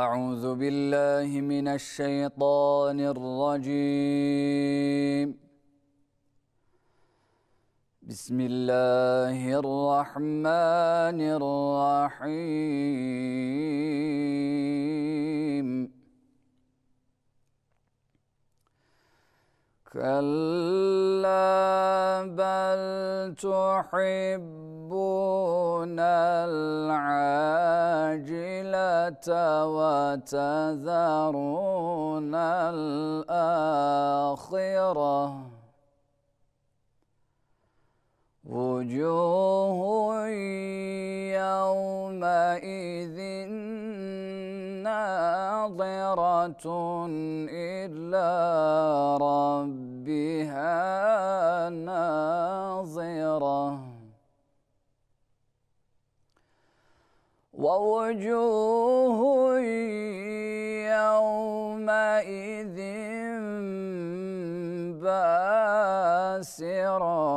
أعوذ بالله من الشيطان الرجيم. بسم الله الرحمن الرحيم. كلا بل تحبون العاجلة وتذرون الآخرة وجوه يومئذ ناظرة إلى ربها ناظرة ووجوه يومئذ باسرة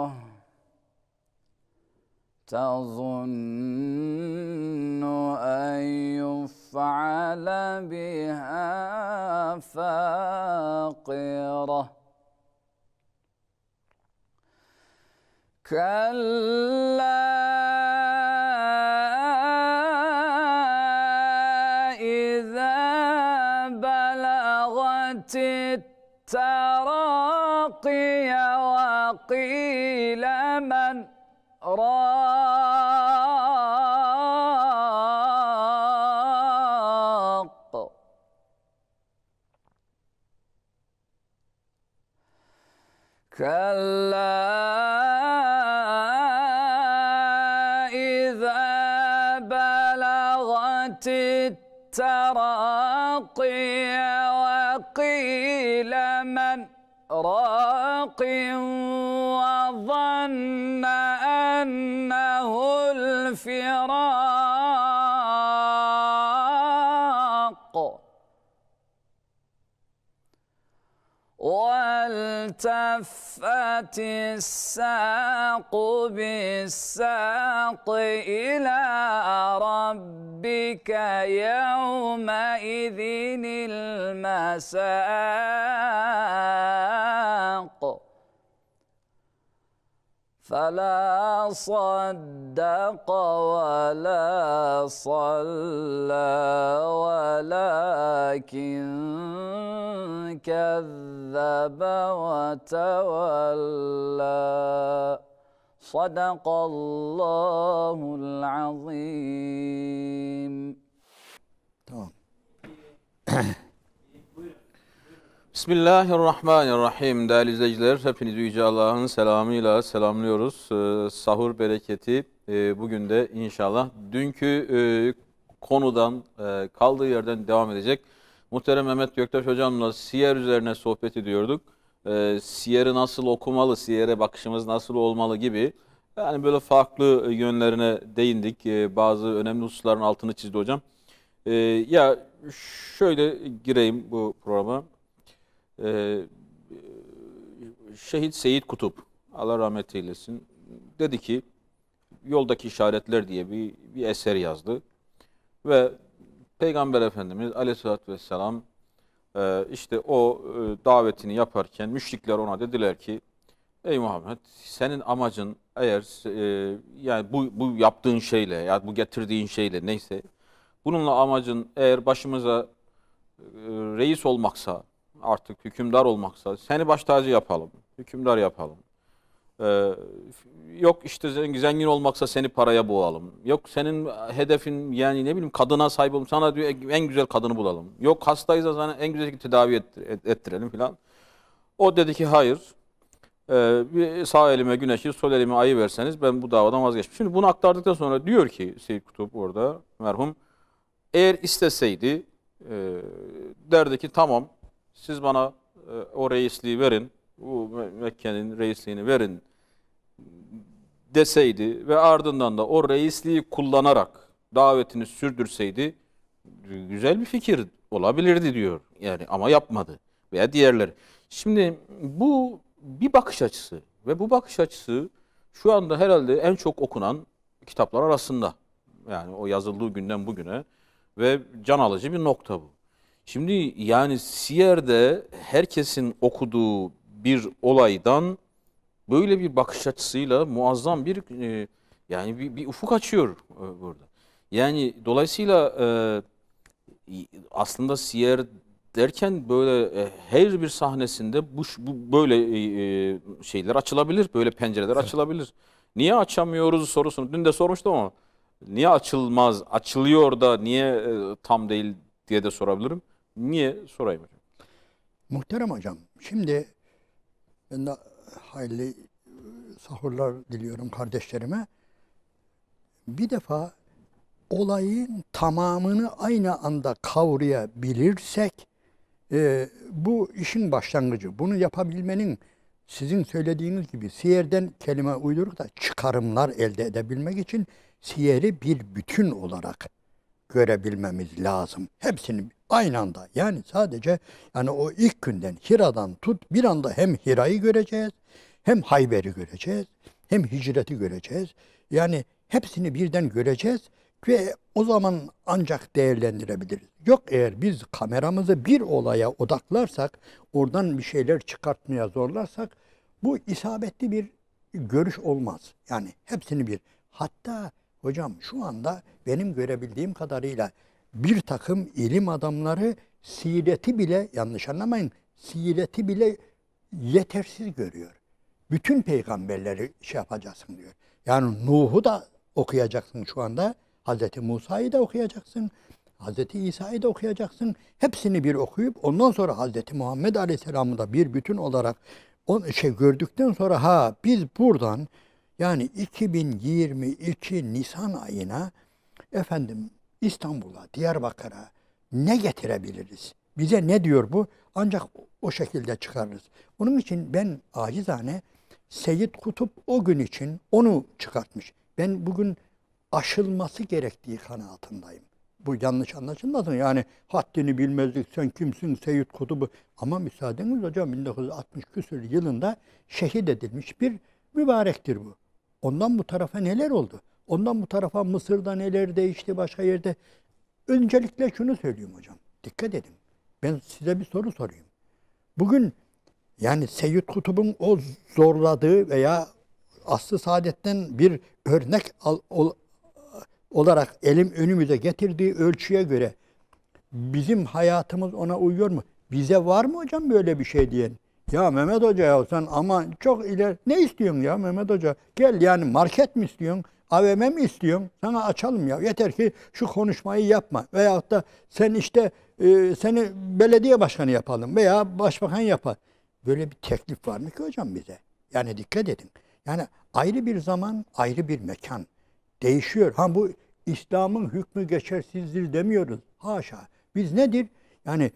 تظن أن يفعل بها فاقرة كلا إذا بلغت التراقي وقيل من راق كلا إذا بلغت التراقي وقيل من راق وظن أنه الفراق والتفت الساق بالساق إلى ربك يومئذ المساق فلا صدق ولا صلى ولكن كذب وتولى صدق الله العظيم. Tamam. Bismillahirrahmanirrahim. Değerli izleyiciler, hepinizi Yüce Allah'ın selamıyla selamlıyoruz. Sahur bereketi bugün de inşallah dünkü konudan kaldığı yerden devam edecek. Muhterem Mehmet Göktaş hocamla siyer üzerine sohbet ediyorduk. Siyeri nasıl okumalı, siyere bakışımız nasıl olmalı gibi. Yani böyle farklı yönlerine değindik. Bazı önemli hususların altını çizdi hocam. Ya şöyle gireyim bu programa. Şehit Seyyid Kutup, Allah rahmet eylesin, dedi ki Yoldaki İşaretler diye bir eser yazdı. Ve Peygamber Efendimiz Aleyhisselatü Vesselam işte o davetini yaparken müşrikler ona dediler ki ey Muhammed, senin amacın eğer yani bu yaptığın şeyle ya bu getirdiğin şeyle neyse bununla amacın eğer başımıza reis olmaksa, artık hükümdar olmaksa seni baş tacı yapalım, hükümdar yapalım. Yok işte zengin olmaksa seni paraya boğalım. Yok senin hedefin yani ne bileyim kadına sahip olalım, sana diyor en güzel kadını bulalım. Yok hastayız sana en güzel tedavi ettirelim filan. O dedi ki hayır. Bir sağ elime güneşi, sol elime ayı verseniz ben bu davadan vazgeçmem. Şimdi bunu aktardıktan sonra diyor ki Seyyid Kutup orada merhum, eğer isteseydi derdi ki tamam siz bana o reisliği verin, bu Mekke'nin reisliğini verin deseydi ve ardından da o reisliği kullanarak davetini sürdürseydi güzel bir fikir olabilirdi diyor. Yani ama yapmadı veya diğerleri. Şimdi bu bir bakış açısı ve bu bakış açısı şu anda herhalde en çok okunan kitaplar arasında. Yani o yazıldığı günden bugüne ve can alıcı bir nokta bu. Şimdi yani Siyer'de herkesin okuduğu bir olaydan böyle bir bakış açısıyla muazzam bir yani bir ufuk açıyor burada. Yani dolayısıyla aslında Siyer derken böyle her bir sahnesinde bu böyle şeyler açılabilir, böyle pencereler açılabilir. Niye açamıyoruz sorusunu dün de sormuştum ama niye açılmaz, açılıyor da niye tam değil diye de sorabilirim. Niye sorayım hocam? Muhterem hocam, şimdi ben de hayırlı sahurlar diliyorum kardeşlerime. Bir defa olayın tamamını aynı anda kavrayabilirsek bu işin başlangıcı. Bunu yapabilmenin sizin söylediğiniz gibi siyerden kelime uyduruk da çıkarımlar elde edebilmek için siyeri bir bütün olarak görebilmemiz lazım. Hepsini aynı anda. Yani sadece yani o ilk günden Hira'dan tut bir anda hem Hira'yı göreceğiz, hem Hayber'i göreceğiz, hem hicreti göreceğiz. Yani hepsini birden göreceğiz ve o zaman ancak değerlendirebiliriz. Yok eğer biz kameramızı bir olaya odaklarsak, oradan bir şeyler çıkartmaya zorlarsak bu isabetli bir görüş olmaz. Yani hepsini bir. Hatta hocam şu anda benim görebildiğim kadarıyla bir takım ilim adamları sireti bile, yanlış anlamayın, sireti bile yetersiz görüyor. Bütün peygamberleri şey yapacaksın diyor. Yani Nuh'u da okuyacaksın şu anda. Hazreti Musa'yı da okuyacaksın. Hazreti İsa'yı da okuyacaksın. Hepsini bir okuyup ondan sonra Hazreti Muhammed Aleyhisselam'ı da bir bütün olarak gördükten sonra biz buradan yani 2022 Nisan ayına efendim İstanbul'a, Diyarbakır'a ne getirebiliriz? Bize ne diyor bu? Ancak o şekilde çıkarırız. Onun için ben acizane Seyyid Kutup o gün için onu çıkartmış. Ben bugün aşılması gerektiği kanaatindeyim. Bu yanlış anlaşılmasın. Yani haddini bilmezlik, sen kimsin Seyyid Kutup'u. Ama müsaadeniz hocam 1960 küsur yılında şehit edilmiş bir mübarektir bu. Ondan bu tarafa neler oldu? Ondan bu tarafa Mısır'da neler değişti, başka yerde. Öncelikle şunu söyleyeyim hocam. Dikkat edin. Ben size bir soru sorayım. Bugün yani Seyyid Kutup'un o zorladığı veya asr-ı saadetten bir örnek olarak önümüze getirdiği ölçüye göre bizim hayatımız ona uyuyor mu? Bize var mı hocam böyle bir şey diyen? Ya Mehmet Hoca ya sen ama çok ileri ne istiyorsun ya Mehmet Hoca? Gel yani market mi istiyorsun? AVM mi istiyorsun? Sana açalım ya. Yeter ki şu konuşmayı yapma. Veyahut da sen işte seni belediye başkanı yapalım veya başbakan yapar. Böyle bir teklif var mı ki hocam bize? Yani dikkat edin. Yani ayrı bir zaman, ayrı bir mekan. Değişiyor. Bu İslam'ın hükmü geçersizdir demiyoruz. Haşa. Biz nedir? Yani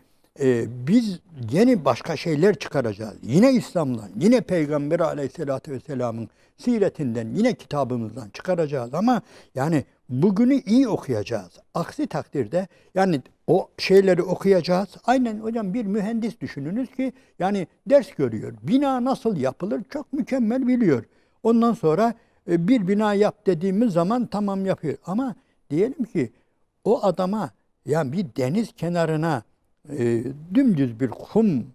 biz yeni başka şeyler çıkaracağız. Yine İslam'dan, yine Peygamber Aleyhisselatü Vesselam'ın siretinden, yine kitabımızdan çıkaracağız ama yani bugünü iyi okuyacağız. Aksi takdirde yani o şeyleri okuyacağız. Aynen hocam bir mühendis düşününüz ki yani ders görüyor. Bina nasıl yapılır çok mükemmel biliyor. Ondan sonra bir bina yap dediğimiz zaman tamam yapıyor. Ama diyelim ki o adama yani bir deniz kenarına dümdüz bir kum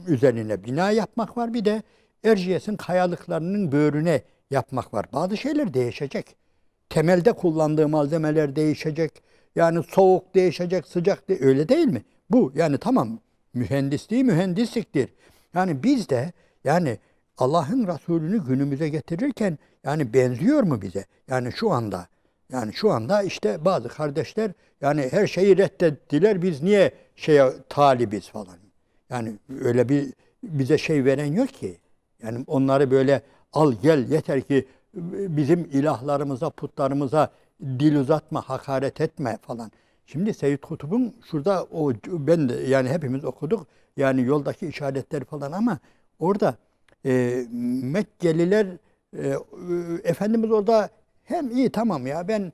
üzerine bina yapmak var. Bir de Erciyes'in kayalıklarının böğrüne yapmak var. Bazı şeyler değişecek. Temelde kullandığı malzemeler değişecek. Yani soğuk değişecek, sıcak öyle değil mi? Bu yani tamam mühendisliği mühendisliktir. Yani biz de yani Allah'ın Resulü'nü günümüze getirirken yani benziyor mu bize? Yani şu anda işte bazı kardeşler yani her şeyi reddettiler. Biz niye talibiz falan. Yani öyle bir bize şey veren yok ki. Yani onları böyle al gel yeter ki bizim ilahlarımıza, putlarımıza dil uzatma, hakaret etme falan. Şimdi Seyyid Kutup'un şurada ben de yani hepimiz okuduk. Yani yoldaki işaretler falan ama orada Mekkeliler Efendimiz orada hem iyi tamam ya ben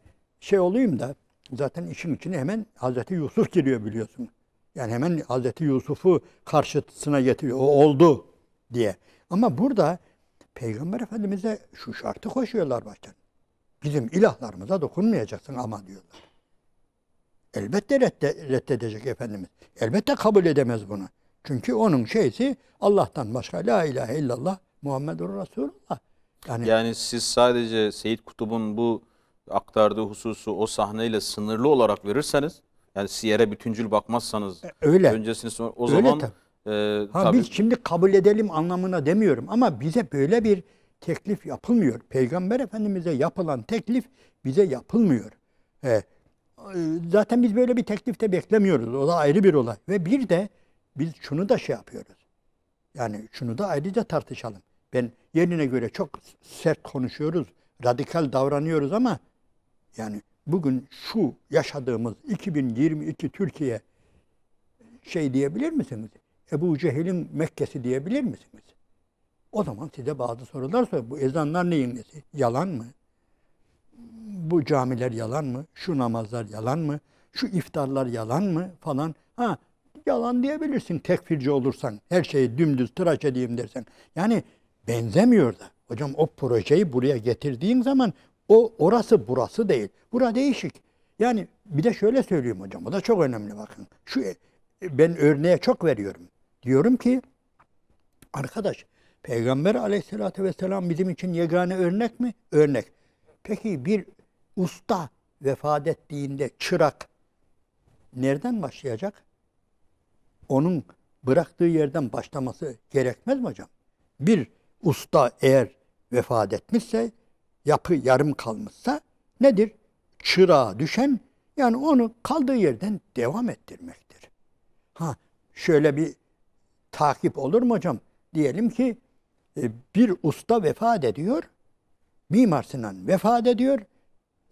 olayım da zaten işin içine hemen Hazreti Yusuf giriyor biliyorsun. Yani hemen Hazreti Yusuf'u karşısına getiriyor. O oldu diye. Ama burada Peygamber Efendimiz'e şu şartı koşuyorlar baştan. Bizim ilahlarımıza dokunmayacaksın ama diyorlar. Elbette reddedecek Efendimiz. Elbette kabul edemez bunu. Çünkü onun şeysi Allah'tan başka la ilahe illallah Muhammedur Resulullah. Yani siz sadece Seyyid Kutub'un bu aktardığı hususu o sahneyle sınırlı olarak verirseniz, yani siyere bütüncül bakmazsanız, öyle. Öncesini sonra o Öyle zaman tabii. Biz şimdi kabul edelim anlamına demiyorum ama bize böyle bir teklif yapılmıyor. Peygamber Efendimiz'e yapılan teklif bize yapılmıyor. Zaten biz böyle bir teklif de beklemiyoruz. O da ayrı bir olay. Ve bir de biz şunu da şey yapıyoruz. Yani şunu da ayrıca tartışalım. Ben yerine göre çok sert konuşuyoruz, radikal davranıyoruz ama yani bugün şu yaşadığımız 2022 Türkiye şey diyebilir misiniz? Ebu Cehil'in Mekke'si diyebilir misiniz? O zaman size bazı sorular sor. Bu ezanlar neyin nesi? Yalan mı? Bu camiler yalan mı? Şu namazlar yalan mı? Şu iftarlar yalan mı? Falan. Yalan diyebilirsin tekfirci olursan. Her şeyi dümdüz tıraş edeyim dersen. Yani benzemiyor da. Hocam o projeyi buraya getirdiğin zaman orası burası değil. Bura değişik. Yani bir de şöyle söyleyeyim hocam. O da çok önemli bakın. Ben örneğe çok veriyorum. Diyorum ki arkadaş Peygamber Aleyhisselatü Vesselam bizim için yegane örnek mi? Örnek. Peki bir usta vefat ettiğinde çırak nereden başlayacak? Onun bıraktığı yerden başlaması gerekmez mi hocam? Bir usta eğer vefat etmişse, yapı yarım kalmışsa nedir? Çırağa düşen, yani onu kaldığı yerden devam ettirmektir. Şöyle bir takip olur mu hocam? Diyelim ki bir usta vefat ediyor, Mimar Sinan vefat ediyor.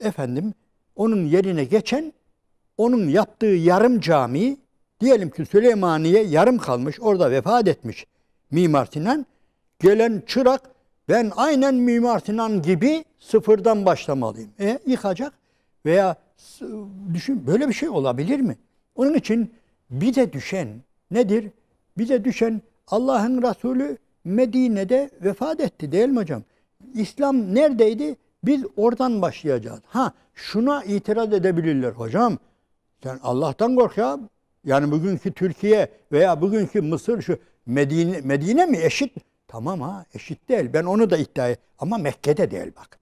Efendim onun yerine geçen, onun yaptığı yarım cami, diyelim ki Süleymaniye yarım kalmış, orada vefat etmiş Mimar Sinan. Gelen çırak, ben aynen Mimar Sinan gibi sıfırdan başlamalıyım. Yıkacak veya düşün, böyle bir şey olabilir mi? Onun için bize düşen nedir? Bize düşen Allah'ın Resulü Medine'de vefat etti değil mi hocam? İslam neredeydi? Biz oradan başlayacağız. Şuna itiraz edebilirler hocam. Sen Allah'tan kork ya. Yani bugünkü Türkiye veya bugünkü Mısır şu Medine mi eşit? Tamam eşit değil. Ben onu da iddia ediyorum. Ama Mekke'de değil bak.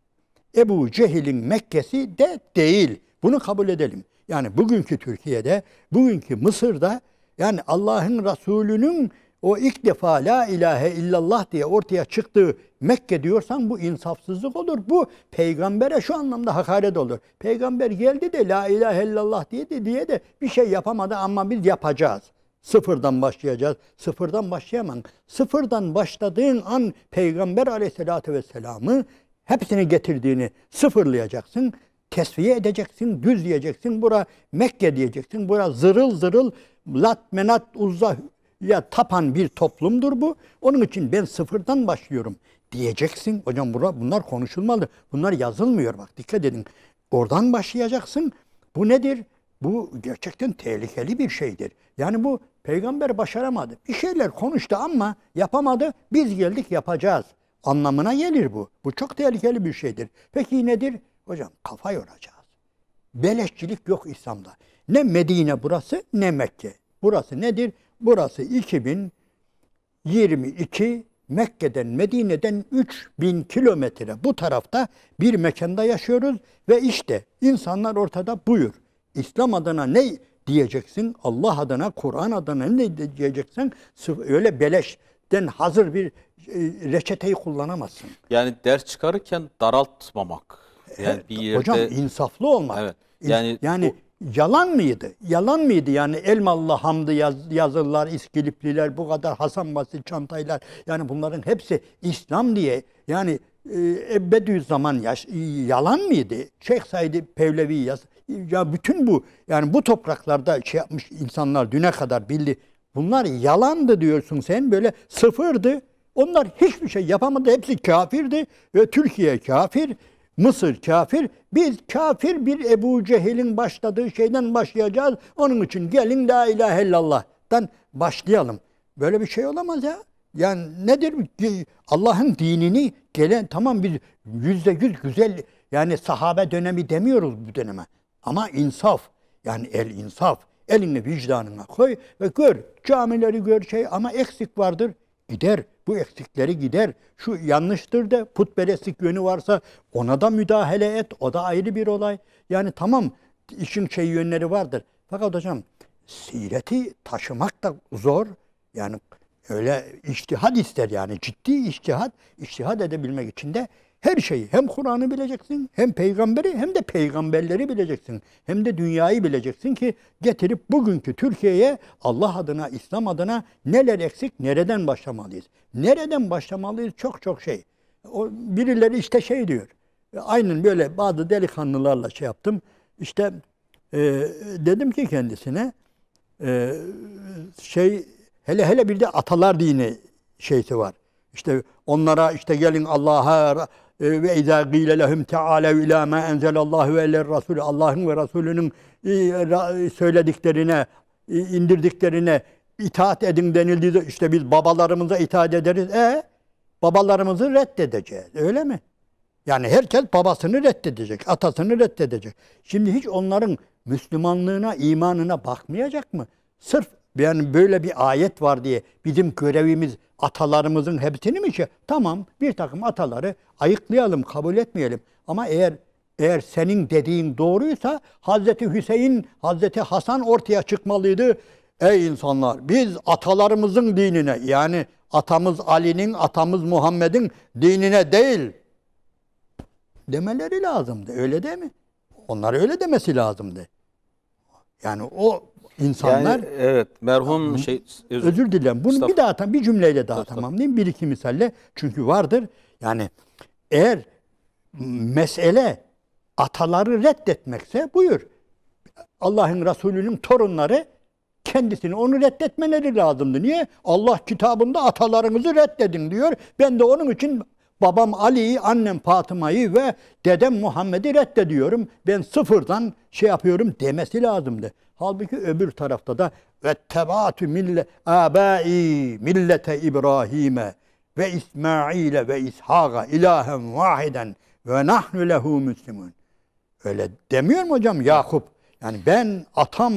Ebu Cehil'in Mekke'si de değil. Bunu kabul edelim. Yani bugünkü Türkiye'de, bugünkü Mısır'da yani Allah'ın Resulü'nün o ilk defa la ilahe illallah diye ortaya çıktığı Mekke diyorsan bu insafsızlık olur. Bu peygambere şu anlamda hakaret olur. Peygamber geldi de la ilahe illallah diye de bir şey yapamadı ama biz yapacağız. Sıfırdan başlayacağız. Sıfırdan başlayamam. Sıfırdan başladığın an Peygamber Aleyhisselatü Vesselam'ı hepsini getirdiğini sıfırlayacaksın. Tesviye edeceksin, düz diyeceksin. Bura Mekke diyeceksin. Bura zırıl zırıl Lat, Menat, Uzza ya tapan bir toplumdur bu. Onun için ben sıfırdan başlıyorum diyeceksin. Hocam bunlar konuşulmalı. Bunlar yazılmıyor bak dikkat edin. Oradan başlayacaksın. Bu nedir? Bu gerçekten tehlikeli bir şeydir. Yani bu peygamber başaramadı. Bir şeyler konuştu ama yapamadı. Biz geldik yapacağız. Anlamına gelir bu. Bu çok tehlikeli bir şeydir. Peki nedir? Hocam kafa yoracağız. Beleşçilik yok İslam'da. Ne Medine burası ne Mekke. Burası nedir? Burası 2022 Mekke'den, Medine'den 3000 kilometre bu tarafta bir mekanda yaşıyoruz ve işte insanlar ortada buyur. İslam adına ne diyeceksin? Allah adına, Kur'an adına ne diyeceksin? Öyle beleşten hazır bir reçeteyi kullanamazsın. Yani ders çıkarırken daraltmamak. Yani bir yerde... Hocam insaflı olmak. Evet. Yani yalan mıydı? Yalan mıydı? Yani Elmalı Hamdi yazırlar, İskilipliler, bu kadar Hasan Basri Çantaylar. Yani bunların hepsi İslam diye. Yani Bediüzzaman yalan mıydı? Şeyh Said Pevlevi ya bütün bu yani bu topraklarda şey yapmış insanlar düne kadar bildi. Bunlar yalandı diyorsun sen, böyle sıfırdı. Onlar hiçbir şey yapamadı. Hepsi kafirdi ve Türkiye kafir. Mısır kafir. Biz kafir bir Ebu Cehil'in başladığı şeyden başlayacağız. Onun için gelin la ilahe illallah'tan başlayalım. Böyle bir şey olamaz ya. Yani nedir? Allah'ın dinini gelen tamam biz %100 güzel yani sahabe dönemi demiyoruz bu döneme. Ama insaf. Yani el insaf. Elini vicdanına koy ve gör. Camileri gör ama eksik vardır. Gider. Bu eksikleri gider. Şu yanlıştır da putperestlik yönü varsa ona da müdahale et. O da ayrı bir olay. Yani tamam işin yönleri vardır. Fakat hocam sireti taşımak da zor. Yani öyle içtihad ister yani. Ciddi içtihad. İçtihad edebilmek için de her şeyi hem Kur'an'ı bileceksin, hem peygamberi hem de peygamberleri bileceksin. Hem de dünyayı bileceksin ki getirip bugünkü Türkiye'ye Allah adına, İslam adına neler eksik, nereden başlamalıyız? Nereden başlamalıyız? Çok şey. O birileri işte diyor. Aynen böyle bazı delikanlılarla yaptım. İşte dedim ki kendisine hele bir de atalar dini şeysi var. İşte onlara gelin Allah'a ve izâ gîle lehum teâlev ilâ mâ enzelallahu ve iler rasûl. Allah'ın ve Resulünün söylediklerine, indirdiklerine itaat edin denildiğinde işte biz babalarımıza itaat ederiz. Babalarımızı reddedeceğiz. Öyle mi? Yani herkes babasını reddedecek, atasını reddedecek. Şimdi hiç onların Müslümanlığına, imanına bakmayacak mı? Sırf yani böyle bir ayet var diye bizim görevimiz atalarımızın hepsini mi Tamam, bir takım ataları ayıklayalım, kabul etmeyelim. Ama eğer senin dediğin doğruysa Hazreti Hüseyin, Hazreti Hasan ortaya çıkmalıydı. Ey insanlar, biz atalarımızın dinine, yani atamız Ali'nin, atamız Muhammed'in dinine değil demeleri lazımdı. Öyle değil mi? Onlar öyle demesi lazımdı. Yani o insanlar... Yani, evet, merhum özür dilerim. Bunu bir cümleyle daha tamamlayayım. Bir iki misalle. Çünkü vardır. Yani eğer mesele ataları reddetmekse buyur. Allah'ın Resulü'nün torunları kendisini onu reddetmeleri lazımdı. Niye? Allah kitabında atalarımızı reddedin diyor. Ben de onun için babam Ali'yi, annem Fatıma'yı ve dedem Muhammed'i reddediyorum. Ben sıfırdan yapıyorum demesi lazımdı. Halbuki öbür tarafta da vettebatü abai millete İbrahim'e ve İsmail'e ve İshak'a ilahen vahiden ve nahnu lehu müslimun. Öyle demiyor mu hocam Yakup? Yani ben atam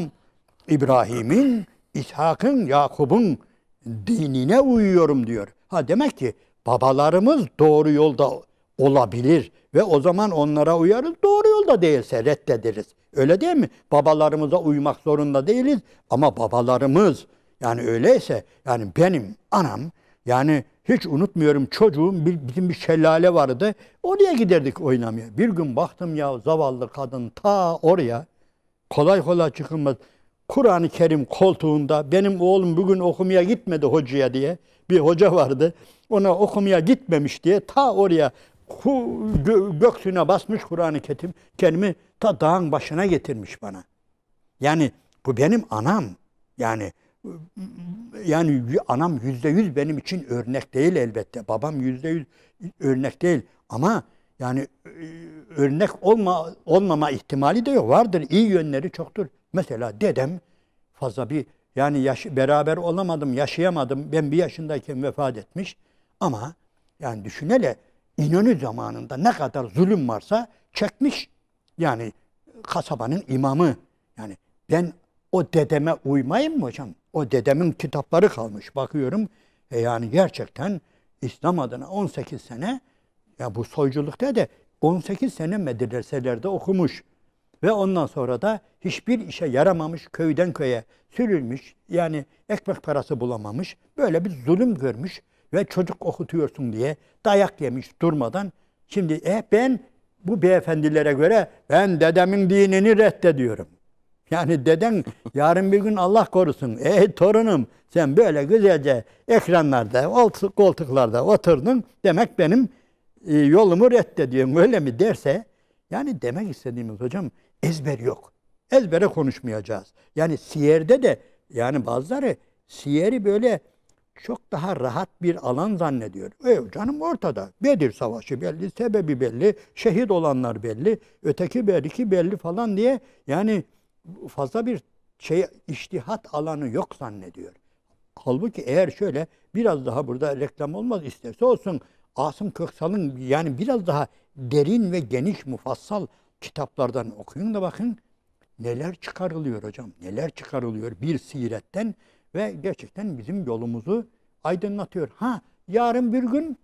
İbrahim'in, İshak'ın, Yakup'un dinine uyuyorum diyor. Demek ki babalarımız doğru yolda olabilir ve o zaman onlara uyarız. Doğru yolda değilse reddederiz. Öyle değil mi? Babalarımıza uymak zorunda değiliz ama babalarımız yani öyleyse yani benim anam yani hiç unutmuyorum çocuğum bizim bir şelale vardı. Oraya giderdik oynamaya. Bir gün baktım ya zavallı kadın ta oraya kolay çıkılmaz. Kur'an-ı Kerim koltuğunda benim oğlum bugün okumaya gitmedi hocaya diye bir hoca vardı. Ona okumaya gitmemiş diye ta oraya göksüne basmış Kur'an-ı Kerim'i ta dağın başına getirmiş bana. Yani bu benim anam. Yani anam %100 benim için örnek değil elbette. Babam %100 örnek değil. Ama yani örnek olmama ihtimali de yok. Vardır. İyi yönleri çoktur. Mesela dedem fazla beraber olamadım, yaşayamadım. Ben 1 yaşındayken vefat etmiş. Ama yani düşünele İnönü zamanında ne kadar zulüm varsa çekmiş. Yani kasabanın imamı. Yani ben o dedeme uymayayım mı hocam? O dedemin kitapları kalmış. Bakıyorum yani gerçekten İslam adına 18 sene ya bu soyculukta da 18 sene medreselerde okumuş. Ve ondan sonra da hiçbir işe yaramamış, köyden köye sürülmüş. Yani ekmek parası bulamamış. Böyle bir zulüm görmüş ve çocuk okutuyorsun diye dayak yemiş durmadan. Şimdi ben bu beyefendilere göre ben dedemin dinini reddediyorum. Yani deden yarın bir gün Allah korusun. Torunum sen böyle güzelce ekranlarda, koltuklarda oturdun. Demek benim yolumu reddediyorsun öyle mi derse. Yani demek istediğimiz hocam ezber yok. Ezbere konuşmayacağız. Yani siyerde de yani bazıları siyeri böyle çok daha rahat bir alan zannediyor. Canım ortada. Bedir Savaşı belli, sebebi belli, şehit olanlar belli, öteki belli falan diye yani fazla bir içtihat alanı yok zannediyor. Halbuki eğer şöyle biraz daha burada reklam olmaz isterse olsun Asım Köksal'ın yani biraz daha derin ve geniş mufassal kitaplardan okuyun da bakın neler çıkarılıyor hocam, neler çıkarılıyor bir siretten ve gerçekten bizim yolumuzu aydınlatıyor. Ha, yarın bir gün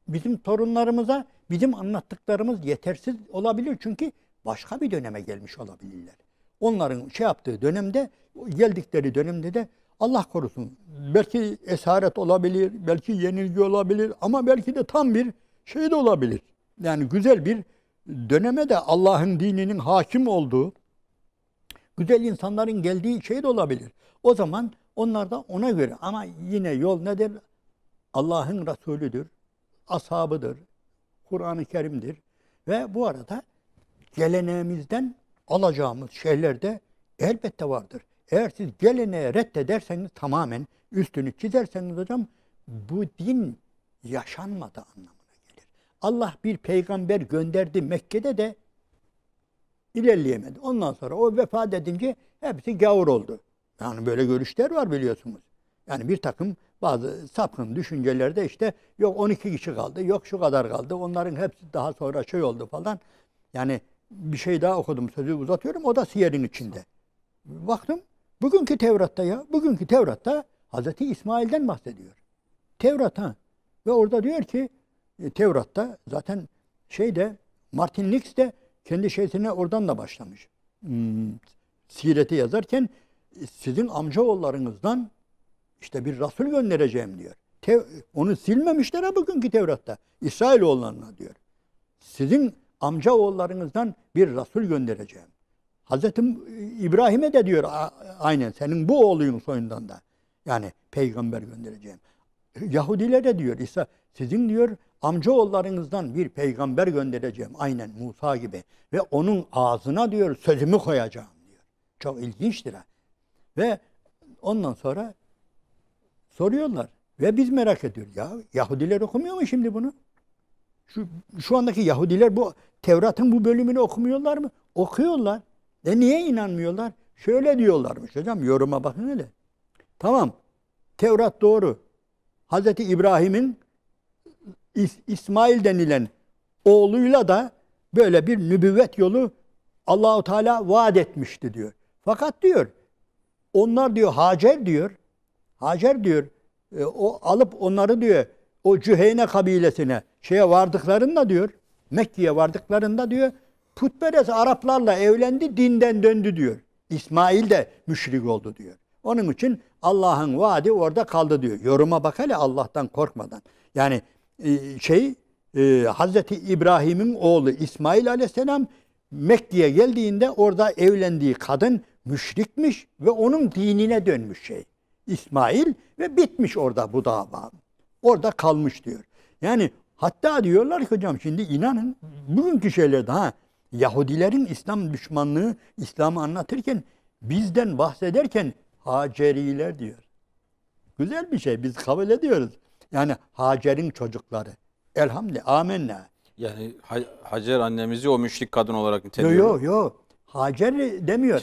bizim torunlarımıza bizim anlattıklarımız yetersiz olabilir çünkü başka bir döneme gelmiş olabilirler. Onların şey yaptığı dönemde, geldikleri dönemde de Allah korusun belki esaret olabilir, belki yenilgi olabilir ama belki de tam bir şey de olabilir. Yani güzel bir döneme de Allah'ın dininin hakim olduğu, güzel insanların geldiği şey de olabilir. O zaman onlar da ona göre ama yine yol nedir? Allah'ın Resulüdür, ashabıdır, Kur'an-ı Kerim'dir ve bu arada geleneğimizden alacağımız şeyler de elbette vardır. Eğer siz geleneği reddederseniz tamamen üstünü çizerseniz hocam bu din yaşanmadı anlamına gelir. Allah bir peygamber gönderdi Mekke'de de ilerleyemedi. Ondan sonra o vefat edince hepsi gavur oldu. Yani böyle görüşler var biliyorsunuz. Yani bir takım bazı sapkın düşüncelerde işte yok 12 kişi kaldı, yok şu kadar kaldı. Onların hepsi daha sonra şey oldu falan. Yani bir şey daha okudum, sözü uzatıyorum. O da siyerin içinde. Baktım bugünkü Tevrat'ta Hazreti İsmail'den bahsediyor. Tevrat ha. Ve orada diyor ki Tevrat'ta zaten Martin Nix de kendi şeysine oradan da başlamış. Sireti yazarken sizin amcaoğullarınızdan işte bir Resul göndereceğim diyor. Onu silmemişler ha bugünkü Tevrat'ta. İsrailoğullarına diyor. Sizin amcaoğullarınızdan bir Resul göndereceğim. Hazreti İbrahim'e de diyor aynen senin bu oğluyun soyundan da. Yani peygamber göndereceğim. Yahudilere de diyor İsa sizin diyor amcaoğullarınızdan bir peygamber göndereceğim. Aynen Musa gibi. Ve onun ağzına diyor sözümü koyacağım diyor. Çok ilginçtir ha. Ve ondan sonra soruyorlar. Ve biz merak ediyoruz. Ya Yahudiler okumuyor mu şimdi bunu? Şu andaki Yahudiler bu Tevrat'ın bu bölümünü okumuyorlar mı? Okuyorlar. Niye inanmıyorlar? Şöyle diyorlarmış hocam. Yoruma bakın hele. Tamam. Tevrat doğru. Hazreti İbrahim'in İsmail denilen oğluyla da böyle bir nübüvvet yolu Allahu Teala vaat etmişti diyor. Fakat diyor onlar diyor Hacer diyor o alıp onları diyor o Cüheyne kabilesine vardıklarında diyor Mekke'ye vardıklarında diyor putperest Araplarla evlendi dinden döndü diyor. İsmail de müşrik oldu diyor. Onun için Allah'ın vaadi orada kaldı diyor. Yoruma bak hele Allah'tan korkmadan. Yani Hazreti İbrahim'in oğlu İsmail Aleyhisselam Mekke'ye geldiğinde orada evlendiği kadın müşrikmiş ve onun dinine dönmüş İsmail ve bitmiş orada bu dava. Orada kalmış diyor. Yani hatta diyorlar ki hocam şimdi inanın bugünkü şeylerde Yahudilerin İslam düşmanlığı İslam'ı anlatırken bizden bahsederken Haceriler diyor. Güzel bir şey biz kabul ediyoruz. Yani Hacer'in çocukları. Elhamdülillah. Amenna. Yani Hacer annemizi o müşrik kadın olarak niteliyor. Yok. Hacer demiyor.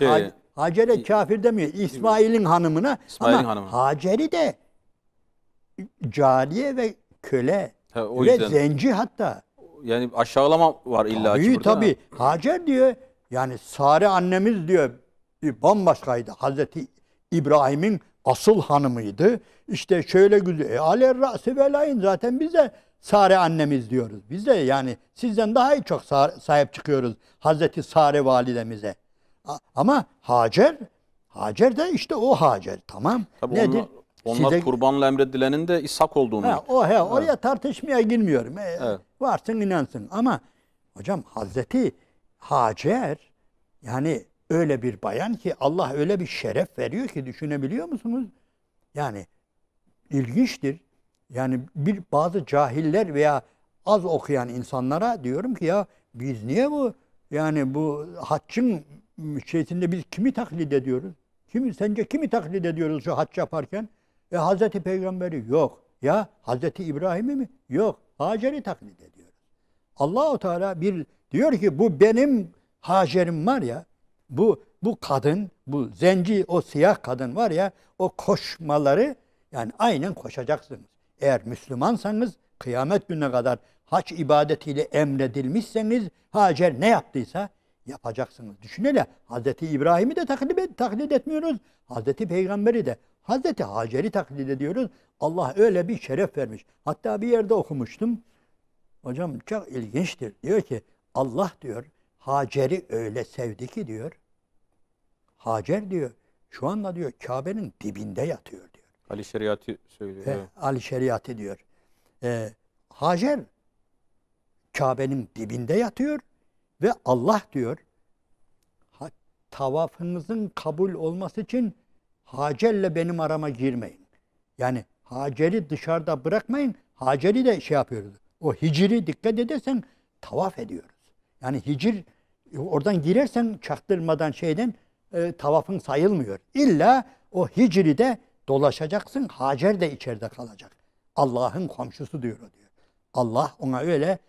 Hacer'e kafir demiyor. İsmail'in hanımına. İsmail'in ama hanımına. Hacer'i de cariye ve köle O ve yüzden, zenci hatta. yani aşağılama var illa ki burada. Tabii. Hacer diyor yani Sare annemiz diyor bambaşkaydı. Hazreti İbrahim'in asıl hanımıydı. İşte şöyle güzel. Aler ra'si velayin zaten bize Sare annemiz diyoruz. Biz de yani sizden daha iyi çok sahip çıkıyoruz Hazreti Sare validemize. Ama Hacer de işte o Hacer. Tamam. Tabii nedir? onlar kurbanla emredilenin de İshak olduğunu. Oraya tartışmaya girmiyorum. Evet. Varsın inansın. Ama hocam Hazreti Hacer yani öyle bir bayan ki Allah öyle bir şeref veriyor ki düşünebiliyor musunuz? Yani ilginçtir. Yani bazı cahiller veya az okuyan insanlara diyorum ki ya biz niye bu haccın şeysinde biz kimi taklit ediyoruz? Sence kimi taklit ediyoruz şu hac yaparken? Hazreti Peygamberi yok. Ya Hazreti İbrahim'i mi? Yok. Hacer'i taklit ediyoruz. Allah-u Teala diyor ki bu benim Hacer'im var ya bu kadın, bu zenci, o siyah kadın var ya o koşmaları yani aynen koşacaksınız. Eğer Müslümansanız kıyamet gününe kadar hac ibadetiyle emredilmişseniz Hacer ne yaptıysa yapacaksınız. Düşün hele Hazreti İbrahim'i de taklit etmiyoruz. Hazreti Peygamber'i de. Hazreti Hacer'i taklit ediyoruz. Allah öyle bir şeref vermiş. Hatta bir yerde okumuştum. Hocam çok ilginçtir. Diyor ki Allah diyor Hacer'i öyle sevdi ki diyor. Hacer diyor şu anda diyor Kabe'nin dibinde yatıyor diyor. Ali Şeriatı söylüyor. Evet. Ali Şeriatı diyor. Hacer Kabe'nin dibinde yatıyor ve Allah diyor tavafınızın kabul olması için Hacer'le benim arama girmeyin. Yani Hacer'i dışarıda bırakmayın. Hacer'i de şey yapıyoruz. O hicri dikkat edersen tavaf ediyoruz. Yani hicr oradan girersen çaktırmadan tavafın sayılmıyor. İlla o hicri de dolaşacaksın. Hacer de içeride kalacak. Allah'ın komşusu diyor o diyor. Allah ona öyle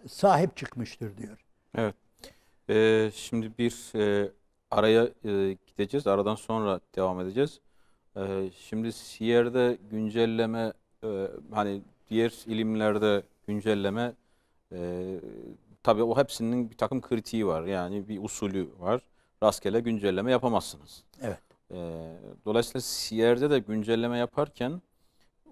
sahip çıkmıştır diyor. Evet. Şimdi bir araya gideceğiz. Aradan sonra devam edeceğiz. Şimdi Siyer'de güncelleme, hani diğer ilimlerde güncelleme, tabii o hepsinin bir takım kritiği var. Yani bir usulü var. Rastgele güncelleme yapamazsınız. Evet. Dolayısıyla Siyer'de de güncelleme yaparken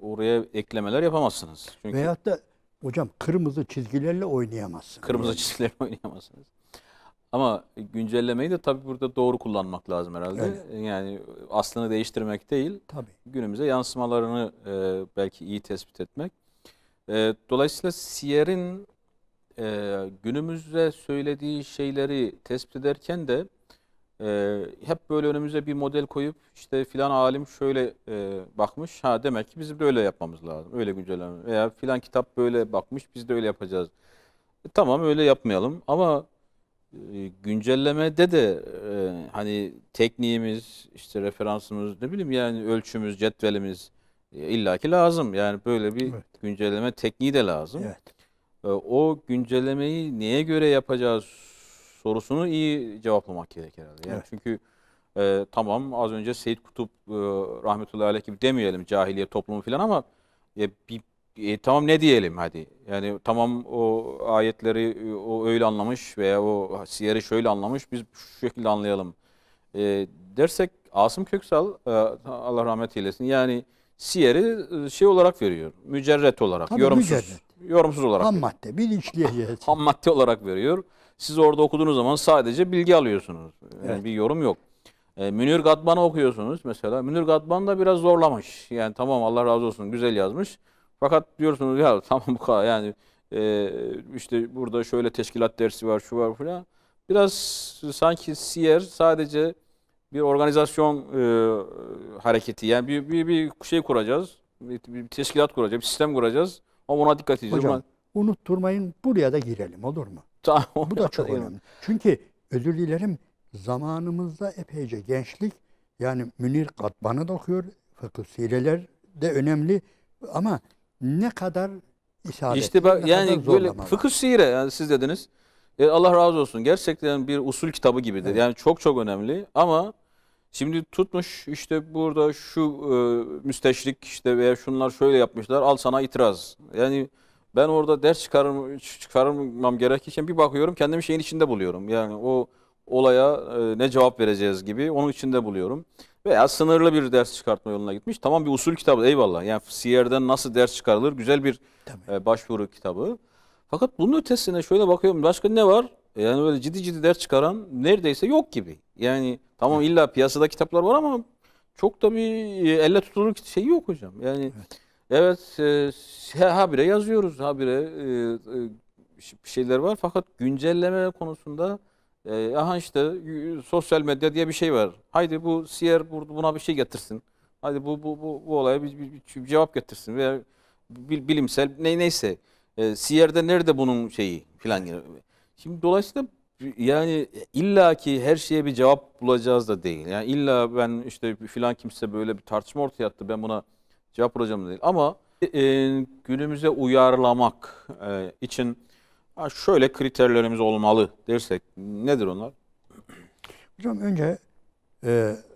oraya eklemeler yapamazsınız. Çünkü veyahut da hocam kırmızı çizgilerle oynayamazsınız. kırmızı çizgilerle oynayamazsınız. Ama güncellemeyi de tabii burada doğru kullanmak lazım herhalde. Evet. Yani aslını değiştirmek değil, Tabii. günümüze yansımalarını belki iyi tespit etmek. Dolayısıyla Siyer'in günümüzde söylediği şeyleri tespit ederken de hep böyle önümüze bir model koyup işte filan alim şöyle bakmış. Ha demek ki bizim de öyle yapmamız lazım. Öyle güncelleme. Veya filan kitap böyle bakmış, biz de öyle yapacağız. Tamam öyle yapmayalım ama güncellemede de hani tekniğimiz, işte referansımız, ne bileyim yani ölçümüz, cetvelimiz illaki lazım. Yani böyle bir Evet. güncelleme tekniği de lazım. Evet. O güncellemeyi neye göre yapacağız sorusunu iyi cevaplamak gerek herhalde. Yani Evet. çünkü tamam az önce Seyyid Kutup rahmetullahi aleyh gibi demeyelim cahiliye toplumu falan ama tamam ne diyelim hadi. Yani tamam o ayetleri o öyle anlamış veya o Siyer'i şöyle anlamış, biz şu şekilde anlayalım dersek Asım Köksal Allah rahmet eylesin yani Siyer'i şey olarak veriyor. Mücerret olarak, Tabii, yorumsuz. mücerret. Yorumsuz olarak Ham veriyor. madde, bilinçli. Ham madde olarak veriyor. Siz orada okuduğunuz zaman sadece bilgi alıyorsunuz. Yani Evet. bir yorum yok. Münir Gadban'ı okuyorsunuz mesela. Münir Gadban da biraz zorlamış. Yani tamam Allah razı olsun güzel yazmış. Fakat diyorsunuz ya tamam bu kadar yani işte burada şöyle teşkilat dersi var şu var falan. Biraz sanki Siyer sadece bir organizasyon hareketi. Yani bir şey kuracağız. Bir teşkilat kuracağız. Bir sistem kuracağız. Ama ona dikkat edeceğiz. Hocam unutturmayın buraya da girelim olur mu? Tamam. Bu da çok önemli. Çünkü özür dilerim zamanımızda epeyce gençlik yani Münir Gadban'ı da okuyor. Fıkıh sireler de önemli ama ne kadar isabetli, İşte bak ne yani kadar böyle zorlama var. fıkıh sire yani siz dediniz. Allah razı olsun. Gerçekten bir usul kitabı gibidir. Evet. Yani çok çok önemli ama şimdi tutmuş işte burada şu müsteşrik işte veya şunlar şöyle yapmışlar. Al sana itiraz. Yani ben orada ders çıkarmam gerekirken bir bakıyorum kendimi şeyin içinde buluyorum. Yani o olaya ne cevap vereceğiz gibi onun içinde buluyorum. Veya sınırlı bir ders çıkartma yoluna gitmiş. Tamam bir usul kitabı eyvallah. Yani Siyer'den nasıl ders çıkarılır? Güzel bir başvuru kitabı. Fakat bunun ötesine şöyle bakıyorum. Başka ne var? Yani böyle ciddi ders çıkaran neredeyse yok gibi. Yani tamam illa piyasada kitaplar var ama çok da bir elle tutulur şey yok hocam. Yani evet habire yazıyoruz. Habire bir şeyler var. Fakat güncelleme konusunda aha işte sosyal medya diye bir şey var. Haydi bu Siyer buna bir şey getirsin. Haydi bu olaya bir cevap getirsin veya bilimsel neyse. Siyer'de nerede bunun şeyi filan. Şimdi dolayısıyla yani illaki her şeye bir cevap bulacağız da değil. Yani illa ben işte filan kimse böyle bir tartışma ortaya attı ben buna cevap bulacağım da değil. Ama günümüze uyarlamak için şöyle kriterlerimiz olmalı dersek nedir onlar? Hocam önce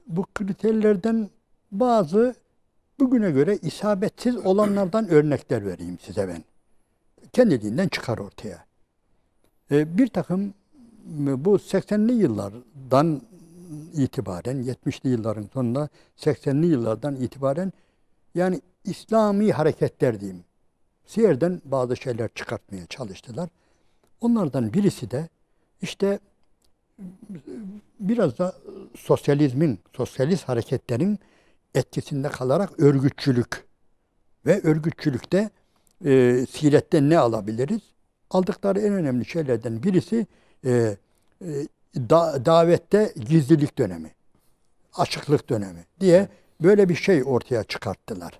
bu kriterlerden bazı bugüne göre isabetsiz olanlardan örnekler vereyim size ben. Kendiliğinden çıkar ortaya. Bir takım bu 80'li yıllardan itibaren, 70'li yılların sonunda 80'li yıllardan itibaren yani İslami hareketler diyeyim. Siyer'den bazı şeyler çıkartmaya çalıştılar. Onlardan birisi de işte biraz da sosyalist hareketlerin etkisinde kalarak örgütçülük ve örgütçülükte siretten ne alabiliriz? Aldıkları en önemli şeylerden birisi davette gizlilik dönemi, açıklık dönemi diye böyle bir şey ortaya çıkarttılar.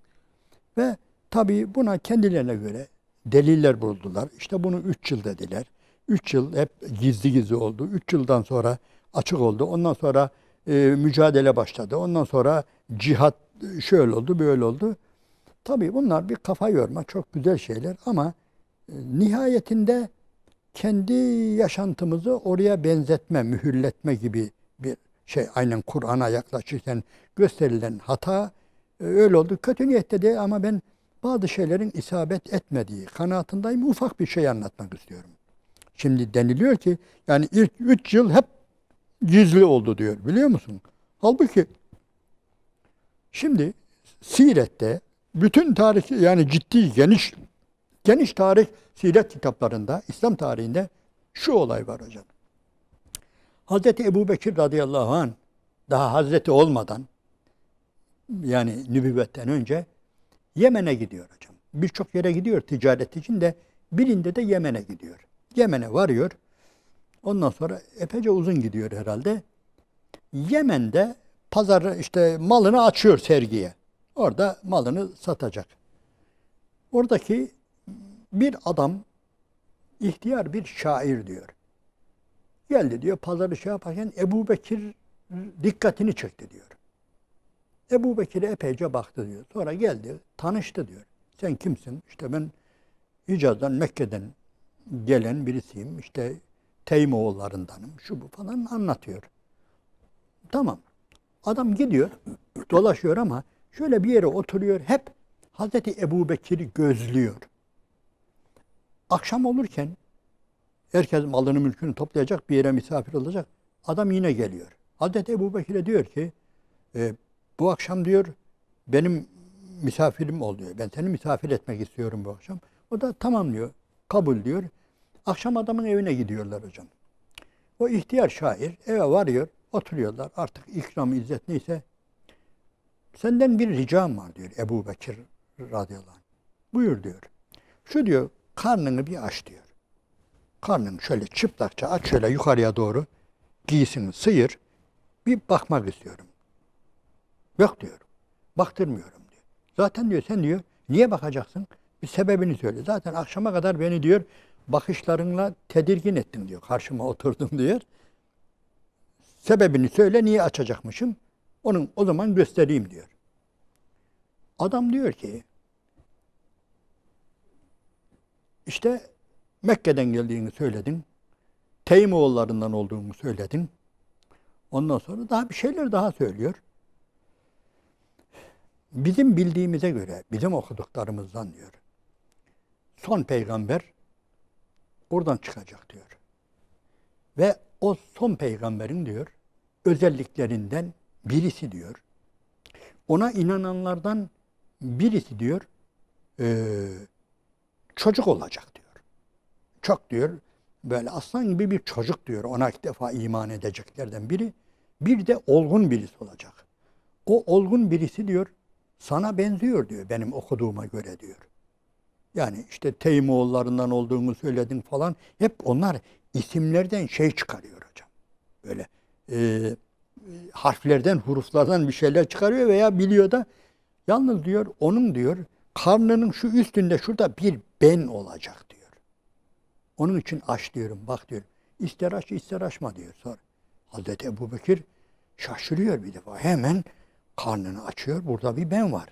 Ve tabii buna kendilerine göre deliller buldular. İşte bunu 3 yıl dediler. 3 yıl hep gizli gizli oldu. 3 yıldan sonra açık oldu. Ondan sonra mücadele başladı. Ondan sonra cihat şöyle oldu, böyle oldu. Tabii bunlar bir kafa yorma, çok güzel şeyler ama nihayetinde kendi yaşantımızı oraya benzetme, mühürletme gibi bir şey. Aynen Kur'an'a yaklaşırken gösterilen hata öyle oldu. Kötü niyette değil ama ben bazı şeylerin isabet etmediği kanaatindeyim. Ufak bir şey anlatmak istiyorum. Şimdi deniliyor ki yani ilk 3 yıl hep gizli oldu diyor. Biliyor musun? Halbuki şimdi Siret'te bütün tarih yani ciddi geniş tarih siret kitaplarında, İslam tarihinde şu olay var hocam. Hazreti Ebubekir radıyallahu anh daha Hazreti olmadan yani nübüvvetten önce Yemen'e gidiyor hocam. Birçok yere gidiyor ticaret için de birinde de Yemen'e gidiyor. Yemen'e varıyor. Ondan sonra epeyce uzun gidiyor herhalde. Yemen'de pazarı işte malını açıyor sergiye. Orada malını satacak. Oradaki bir adam ihtiyar bir şair diyor. Geldi diyor pazarı şey yaparken Ebubekir dikkatini çekti diyor. Ebubekir'e epeyce baktı diyor. Sonra geldi tanıştı diyor. Sen kimsin? İşte ben Hicaz'dan Mekke'den gelen birisiyim. İşte Teymoğullarındanım. Şu bu falan anlatıyor. Tamam. Adam gidiyor, dolaşıyor ama şöyle bir yere oturuyor. Hep Hazreti Ebubekir'i gözlüyor. Akşam olurken herkes malını mülkünü toplayacak, bir yere misafir olacak. Adam yine geliyor. Hazreti Ebubekir'e diyor ki bu akşam diyor benim misafirim ol diyor. Ben seni misafir etmek istiyorum bu akşam. O da tamam diyor. Kabul diyor. Akşam adamın evine gidiyorlar hocam. O ihtiyar şair eve varıyor. Oturuyorlar. Artık ikram, izzet neyse. Senden bir ricam var diyor Ebubekir radıyallahu anh. Buyur diyor. Şu diyor karnını bir aç diyor. Karnını şöyle çıplakça aç şöyle yukarıya doğru. Giysini sıyır. Bir bakmak istiyorum. Yok diyor. Baktırmıyorum diyor. Zaten diyor sen diyor niye bakacaksın? Bir sebebini söyle. Zaten akşama kadar beni diyor bakışlarınla tedirgin ettin diyor. Karşıma oturdun diyor. Sebebini söyle niye açacakmışım? Onun o zaman göstereyim diyor. Adam diyor ki işte Mekke'den geldiğini söyledin. Teymoğullarından olduğunu söyledin. Ondan sonra daha bir şeyler daha söylüyor. Bizim bildiğimize göre, bizim okuduklarımızdan diyor. Son peygamber oradan çıkacak diyor. Ve o son peygamberin diyor özelliklerinden birisi diyor. Ona inananlardan birisi diyor çocuk olacak diyor. Çok diyor böyle aslan gibi bir çocuk diyor. Ona ilk defa iman edeceklerden biri. Bir de olgun birisi olacak. O olgun birisi diyor sana benziyor diyor benim okuduğuma göre diyor. Yani işte Teymoğullarından olduğunu söyledin falan. Hep onlar isimlerden şey çıkarıyor hocam. Böyle harflerden, huruflardan bir şeyler çıkarıyor veya biliyor da yalnız diyor onun diyor karnının şu üstünde şurada bir ben olacak diyor. Onun için aç diyorum bak diyor. İster aç ister açma diyor sonra. Hazreti Ebubekir şaşırıyor bir defa. Hemen karnını açıyor. Burada bir ben var.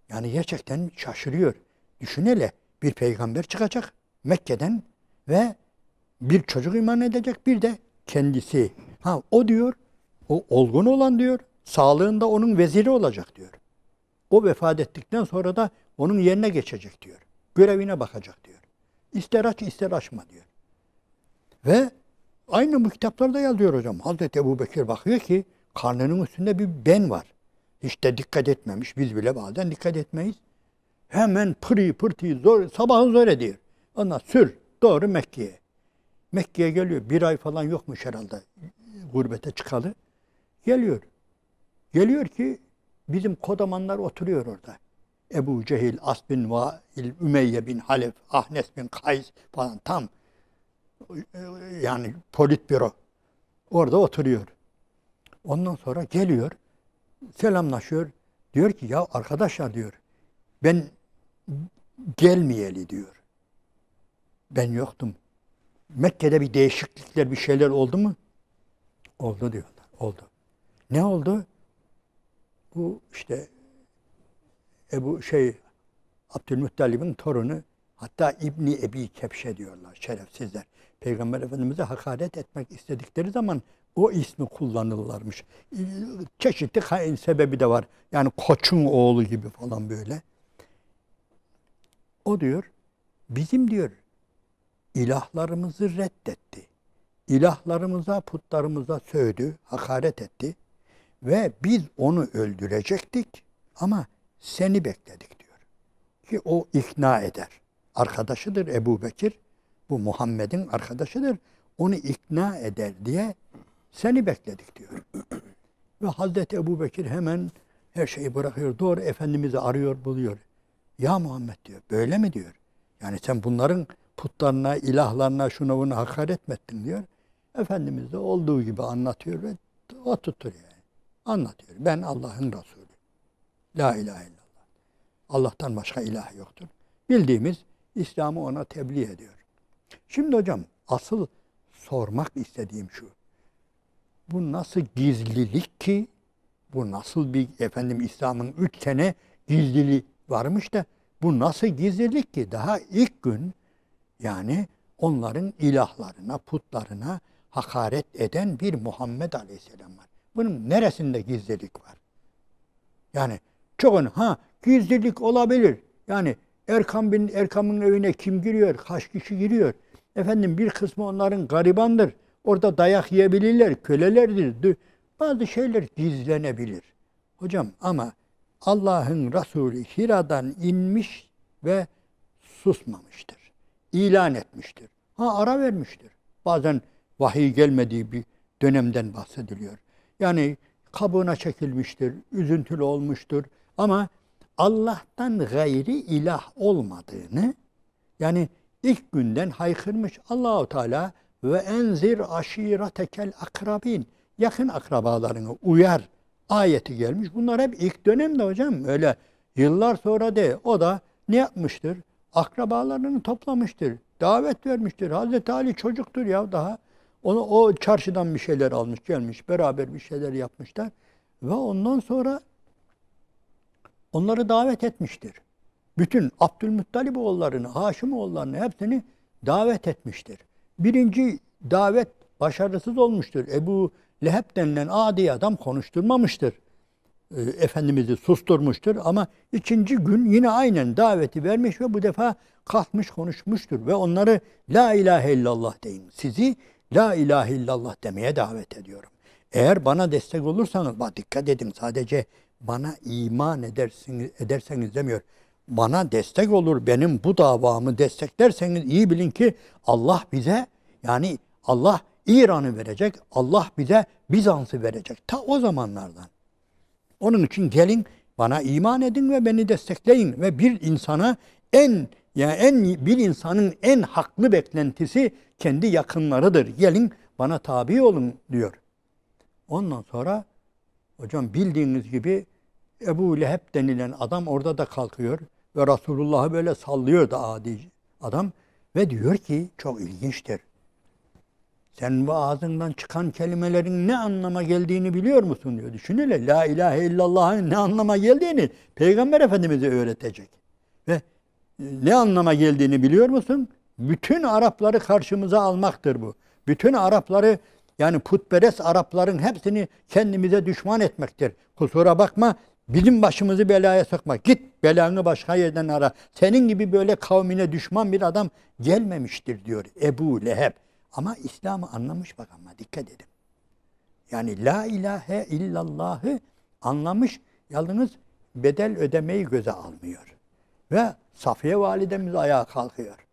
Yani gerçekten şaşırıyor. Düşün hele bir peygamber çıkacak Mekke'den ve bir çocuk iman edecek bir de kendisi. Ha o diyor o olgun olan diyor sağlığında onun veziri olacak diyor. O vefat ettikten sonra da onun yerine geçecek diyor. Görevine bakacak diyor. İster aç ister açma diyor. Ve Aynı bu kitaplarda yazıyor hocam. Hazreti Ebubekir bakıyor ki karnının üstünde bir ben var. Hiç de dikkat etmemiş. Biz bile bazen dikkat etmeyiz. Hemen pırtıyı zor, sabahı zor ediyor. Ondan sür doğru Mekke'ye. Mekke'ye geliyor. 1 ay falan yokmuş herhalde gurbete çıkalı. Geliyor. Geliyor ki bizim kodamanlar oturuyor orada. Ebu Cehil, As bin Vail, Ümeyye bin Halef, Ahnes bin Kays falan tam yani politbüro. Orada oturuyor. Ondan sonra geliyor, selamlaşıyor. Diyor ki ya arkadaşlar diyor, ben gelmeyeli diyor. Ben yoktum. Mekke'de bir değişiklikler, bir şeyler oldu mu? Oldu diyorlar. Oldu. Ne oldu? Bu işte Abdülmuttalib'in torunu, hatta İbni Ebi Kepşe diyorlar şerefsizler. Peygamber Efendimiz'e hakaret etmek istedikleri zaman o ismi kullanırlarmış. Çeşitli sebebi de var. Yani koçun oğlu gibi falan böyle. O diyor, bizim diyor ilahlarımızı reddetti. İlahlarımıza, putlarımıza sövdü, hakaret etti. Ve biz onu öldürecektik ama seni bekledik diyor. Ki o ikna eder. Arkadaşıdır Ebubekir. Bu Muhammed'in arkadaşıdır. Onu ikna eder diye seni bekledik diyor. Ve Hazreti Ebubekir hemen her şeyi bırakıyor. Doğru Efendimiz'i arıyor, buluyor. Ya Muhammed diyor, böyle mi diyor. Yani sen bunların putlarına, ilahlarına, şuna bunu hakaret mi ettin diyor. Efendimiz de olduğu gibi anlatıyor ve o tutturuyor. Anlatıyor. Ben Allah'ın Resulü. La ilahe illallah. Allah'tan başka ilah yoktur. Bildiğimiz İslam'ı ona tebliğ ediyor. Şimdi hocam asıl sormak istediğim şu. Bu nasıl gizlilik ki? Bu nasıl bir İslam'ın 3 sene gizliliği varmış da bu nasıl gizlilik ki? Daha ilk gün yani onların ilahlarına, putlarına hakaret eden bir Muhammed Aleyhisselam var. Bunun neresinde gizlilik var? Yani gizlilik olabilir. Yani Erkam'ın evine kim giriyor? Kaç kişi giriyor? Bir kısmı onların garibandır. Orada dayak yiyebilirler, kölelerdir. Bazı şeyler gizlenebilir. Hocam ama Allah'ın Resulü Hira'dan inmiş ve susmamıştır. İlan etmiştir. Ara vermiştir. Bazen vahiy gelmediği bir dönemden bahsediliyor. Yani kabuğuna çekilmiştir, üzüntülü olmuştur. Ama Allah'tan gayri ilah olmadığını, yani ilk günden haykırmış Allahu Teala ve enzir aşiretekel akrabin, yakın akrabalarını uyar ayeti gelmiş. Bunlar hep ilk dönemde hocam. Öyle yıllar sonra de o da ne yapmıştır? Akrabalarını toplamıştır. Davet vermiştir. Hazreti Ali çocuktur ya daha. O çarşıdan bir şeyler almış gelmiş. Beraber bir şeyler yapmışlar. Ve ondan sonra onları davet etmiştir. Bütün Abdülmuttalib Haşimoğullarını hepsini davet etmiştir. Birinci davet başarısız olmuştur. Ebu Leheb denilen adi adam konuşturmamıştır. Efendimiz'i susturmuştur ama ikinci gün yine aynen daveti vermiş ve bu defa kalkmış konuşmuştur ve onları la ilahe illallah deyin. Sizi la ilahe illallah demeye davet ediyorum. Eğer bana destek olursanız, dikkat edin, sadece bana iman ederseniz demiyor. Bana destek olur, benim bu davamı desteklerseniz iyi bilin ki Allah bize, yani Allah İran'ı verecek, Allah bize Bizans'ı verecek. Ta o zamanlardan. Onun için gelin bana iman edin ve beni destekleyin ve bir insanın en haklı beklentisi kendi yakınlarıdır. Gelin bana tabi olun diyor. Ondan sonra hocam bildiğiniz gibi Ebu Leheb denilen adam orada da kalkıyor ve Resulullah'ı böyle sallıyor da adi adam ve diyor ki çok ilginçtir. Sen bu ağzından çıkan kelimelerin ne anlama geldiğini biliyor musun diyor. Düşün hele, la ilahe illallah'ın ne anlama geldiğini Peygamber Efendimiz'e öğretecek. Ve ne anlama geldiğini biliyor musun? Bütün Arapları karşımıza almaktır bu. Bütün Arapları, yani putperest Arapların hepsini kendimize düşman etmektir. Kusura bakma, bizim başımızı belaya sokma. Git belanı başka yerden ara. Senin gibi böyle kavmine düşman bir adam gelmemiştir diyor Ebu Leheb. Ama İslam'ı anlamış bak ama dikkat edin. Yani la ilahe illallah'ı anlamış, yalnız bedel ödemeyi göze almıyor. Ve Safiye validemiz ayağa kalkıyor.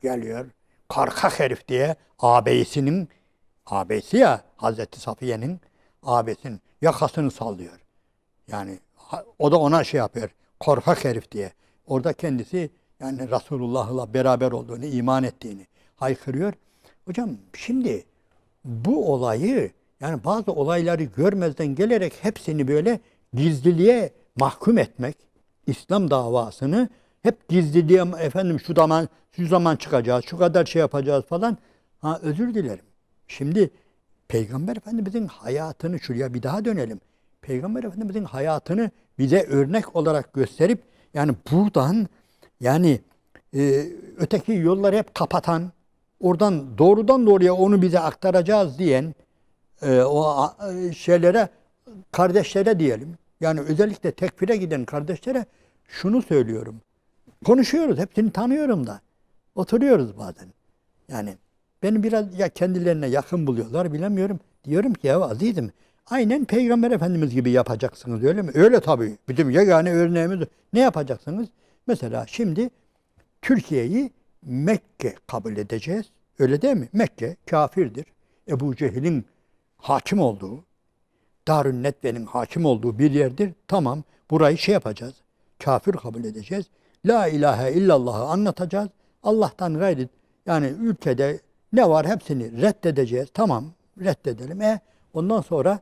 Geliyor, korkak herif diye ağabeysi ya Hazreti Safiye'nin ağabeyisinin yakasını sallıyor. Yani o da ona şey yapıyor, korkak herif diye. Orada kendisi yani Resulullah'la beraber olduğunu, iman ettiğini haykırıyor. Hocam şimdi bu olayı yani bazı olayları görmezden gelerek hepsini böyle gizliliğe mahkum etmek, İslam davasını hep gizliliğe efendim şu zaman çıkacağız, şu kadar şey yapacağız falan. Ha özür dilerim. Şimdi Peygamber Efendimizin hayatını şuraya bir daha dönelim. Peygamber Efendimizin hayatını bize örnek olarak gösterip yani buradan yani öteki yolları hep kapatan, oradan doğrudan doğruya onu bize aktaracağız diyen o şeylere, kardeşlere diyelim. Yani özellikle tekfire giden kardeşlere şunu söylüyorum. Konuşuyoruz, hepsini tanıyorum da. Oturuyoruz bazen. Yani beni biraz ya kendilerine yakın buluyorlar bilemiyorum. Diyorum ki ya azizim aynen Peygamber Efendimiz gibi yapacaksınız öyle mi? Öyle tabii. Bizim yegane örneğimiz ne yapacaksınız? Mesela şimdi Türkiye'yi Mekke kabul edeceğiz. Öyle değil mi? Mekke kafirdir. Ebu Cehil'in hakim olduğu, Darün Nedve'nin hakim olduğu bir yerdir. Tamam, burayı şey yapacağız. Kafir kabul edeceğiz. La ilahe illallah'ı anlatacağız. Allah'tan gayri yani ülkede ne var hepsini reddedeceğiz. Tamam, reddedelim. Ondan sonra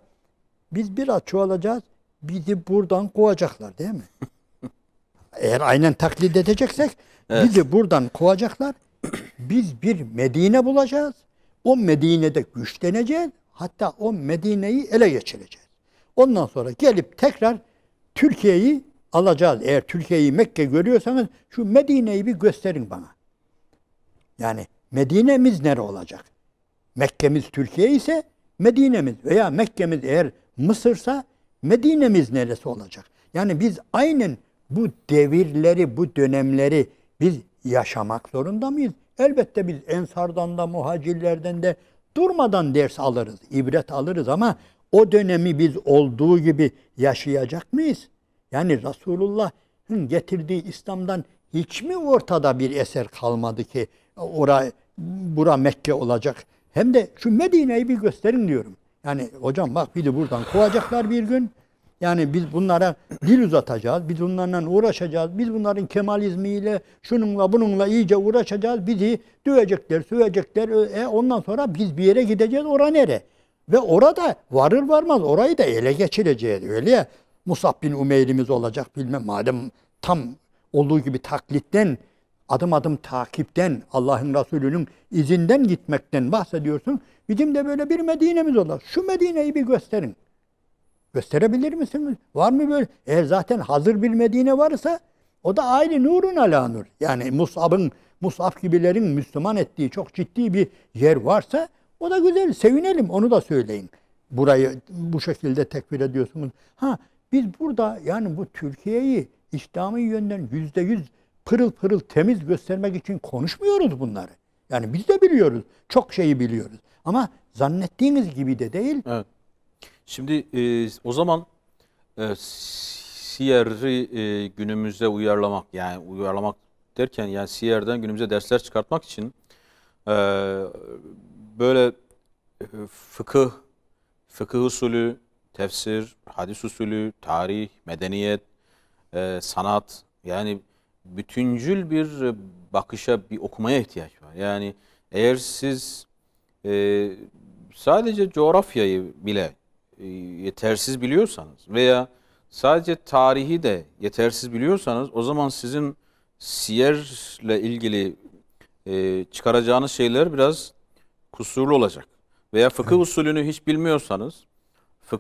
biz biraz çoğalacağız. Bizi buradan kovacaklar değil mi? Eğer aynen taklit edeceksek bizi buradan kovacaklar. Biz bir Medine bulacağız. O Medine'de güçleneceğiz. Hatta o Medine'yi ele geçireceğiz. Ondan sonra gelip tekrar Türkiye'yi alacağız. Eğer Türkiye'yi Mekke görüyorsanız şu Medine'yi bir gösterin bana. Yani Medine'miz nere olacak? Mekke'miz Türkiye ise Medine'miz veya Mekke'miz eğer Mısır'sa Medine'miz neresi olacak? Yani biz aynen bu devirleri, bu dönemleri biz yaşamak zorunda mıyız? Elbette biz Ensardan da, muhacirlerden de durmadan ders alırız, ibret alırız ama o dönemi biz olduğu gibi yaşayacak mıyız? Yani Resulullah'ın getirdiği İslam'dan hiç mi ortada bir eser kalmadı ki bura Mekke olacak? Hem de şu Medine'yi bir gösterin diyorum. Yani hocam bak bizi buradan kovacaklar bir gün. Yani biz bunlara dil uzatacağız, biz bunlarla uğraşacağız, biz bunların Kemalizmiyle, şununla bununla iyice uğraşacağız, bizi dövecekler, sövecekler. Ondan sonra biz bir yere gideceğiz, ora nere? Ve orada varır varmaz orayı da ele geçireceğiz. Öyle ya Musab bin Umeyr'imiz olacak bilmem. Madem tam olduğu gibi taklitten, adım adım takipten, Allah'ın Resulü'nün izinden gitmekten bahsediyorsun. Bizim de böyle bir Medine'miz olacak. Şu Medine'yi bir gösterin. Gösterebilir misiniz? Var mı böyle? Eğer zaten hazır bir Medine varsa o da ayrı nurun ala nur. Yani Mus'ab gibilerin Müslüman ettiği çok ciddi bir yer varsa o da güzel. Sevinelim. Onu da söyleyin. Burayı bu şekilde tekfir ediyorsunuz. Biz burada yani bu Türkiye'yi İslami yönden %100 pırıl pırıl temiz göstermek için konuşmuyoruz bunları. Yani biz de biliyoruz. Çok şeyi biliyoruz. Ama zannettiğiniz gibi de değil. Evet. Şimdi o zaman Siyer'i günümüze uyarlamak, yani uyarlamak derken yani Siyer'den günümüze dersler çıkartmak için böyle fıkıh usulü, tefsir, hadis usulü, tarih, medeniyet, sanat, yani bütüncül bir bakışa, bir okumaya ihtiyaç var. Yani eğer siz sadece coğrafyayı bile yetersiz biliyorsanız veya sadece tarihi de yetersiz biliyorsanız o zaman sizin siyerle ilgili çıkaracağınız şeyler biraz kusurlu olacak. Veya fıkıh usulünü hiç bilmiyorsanız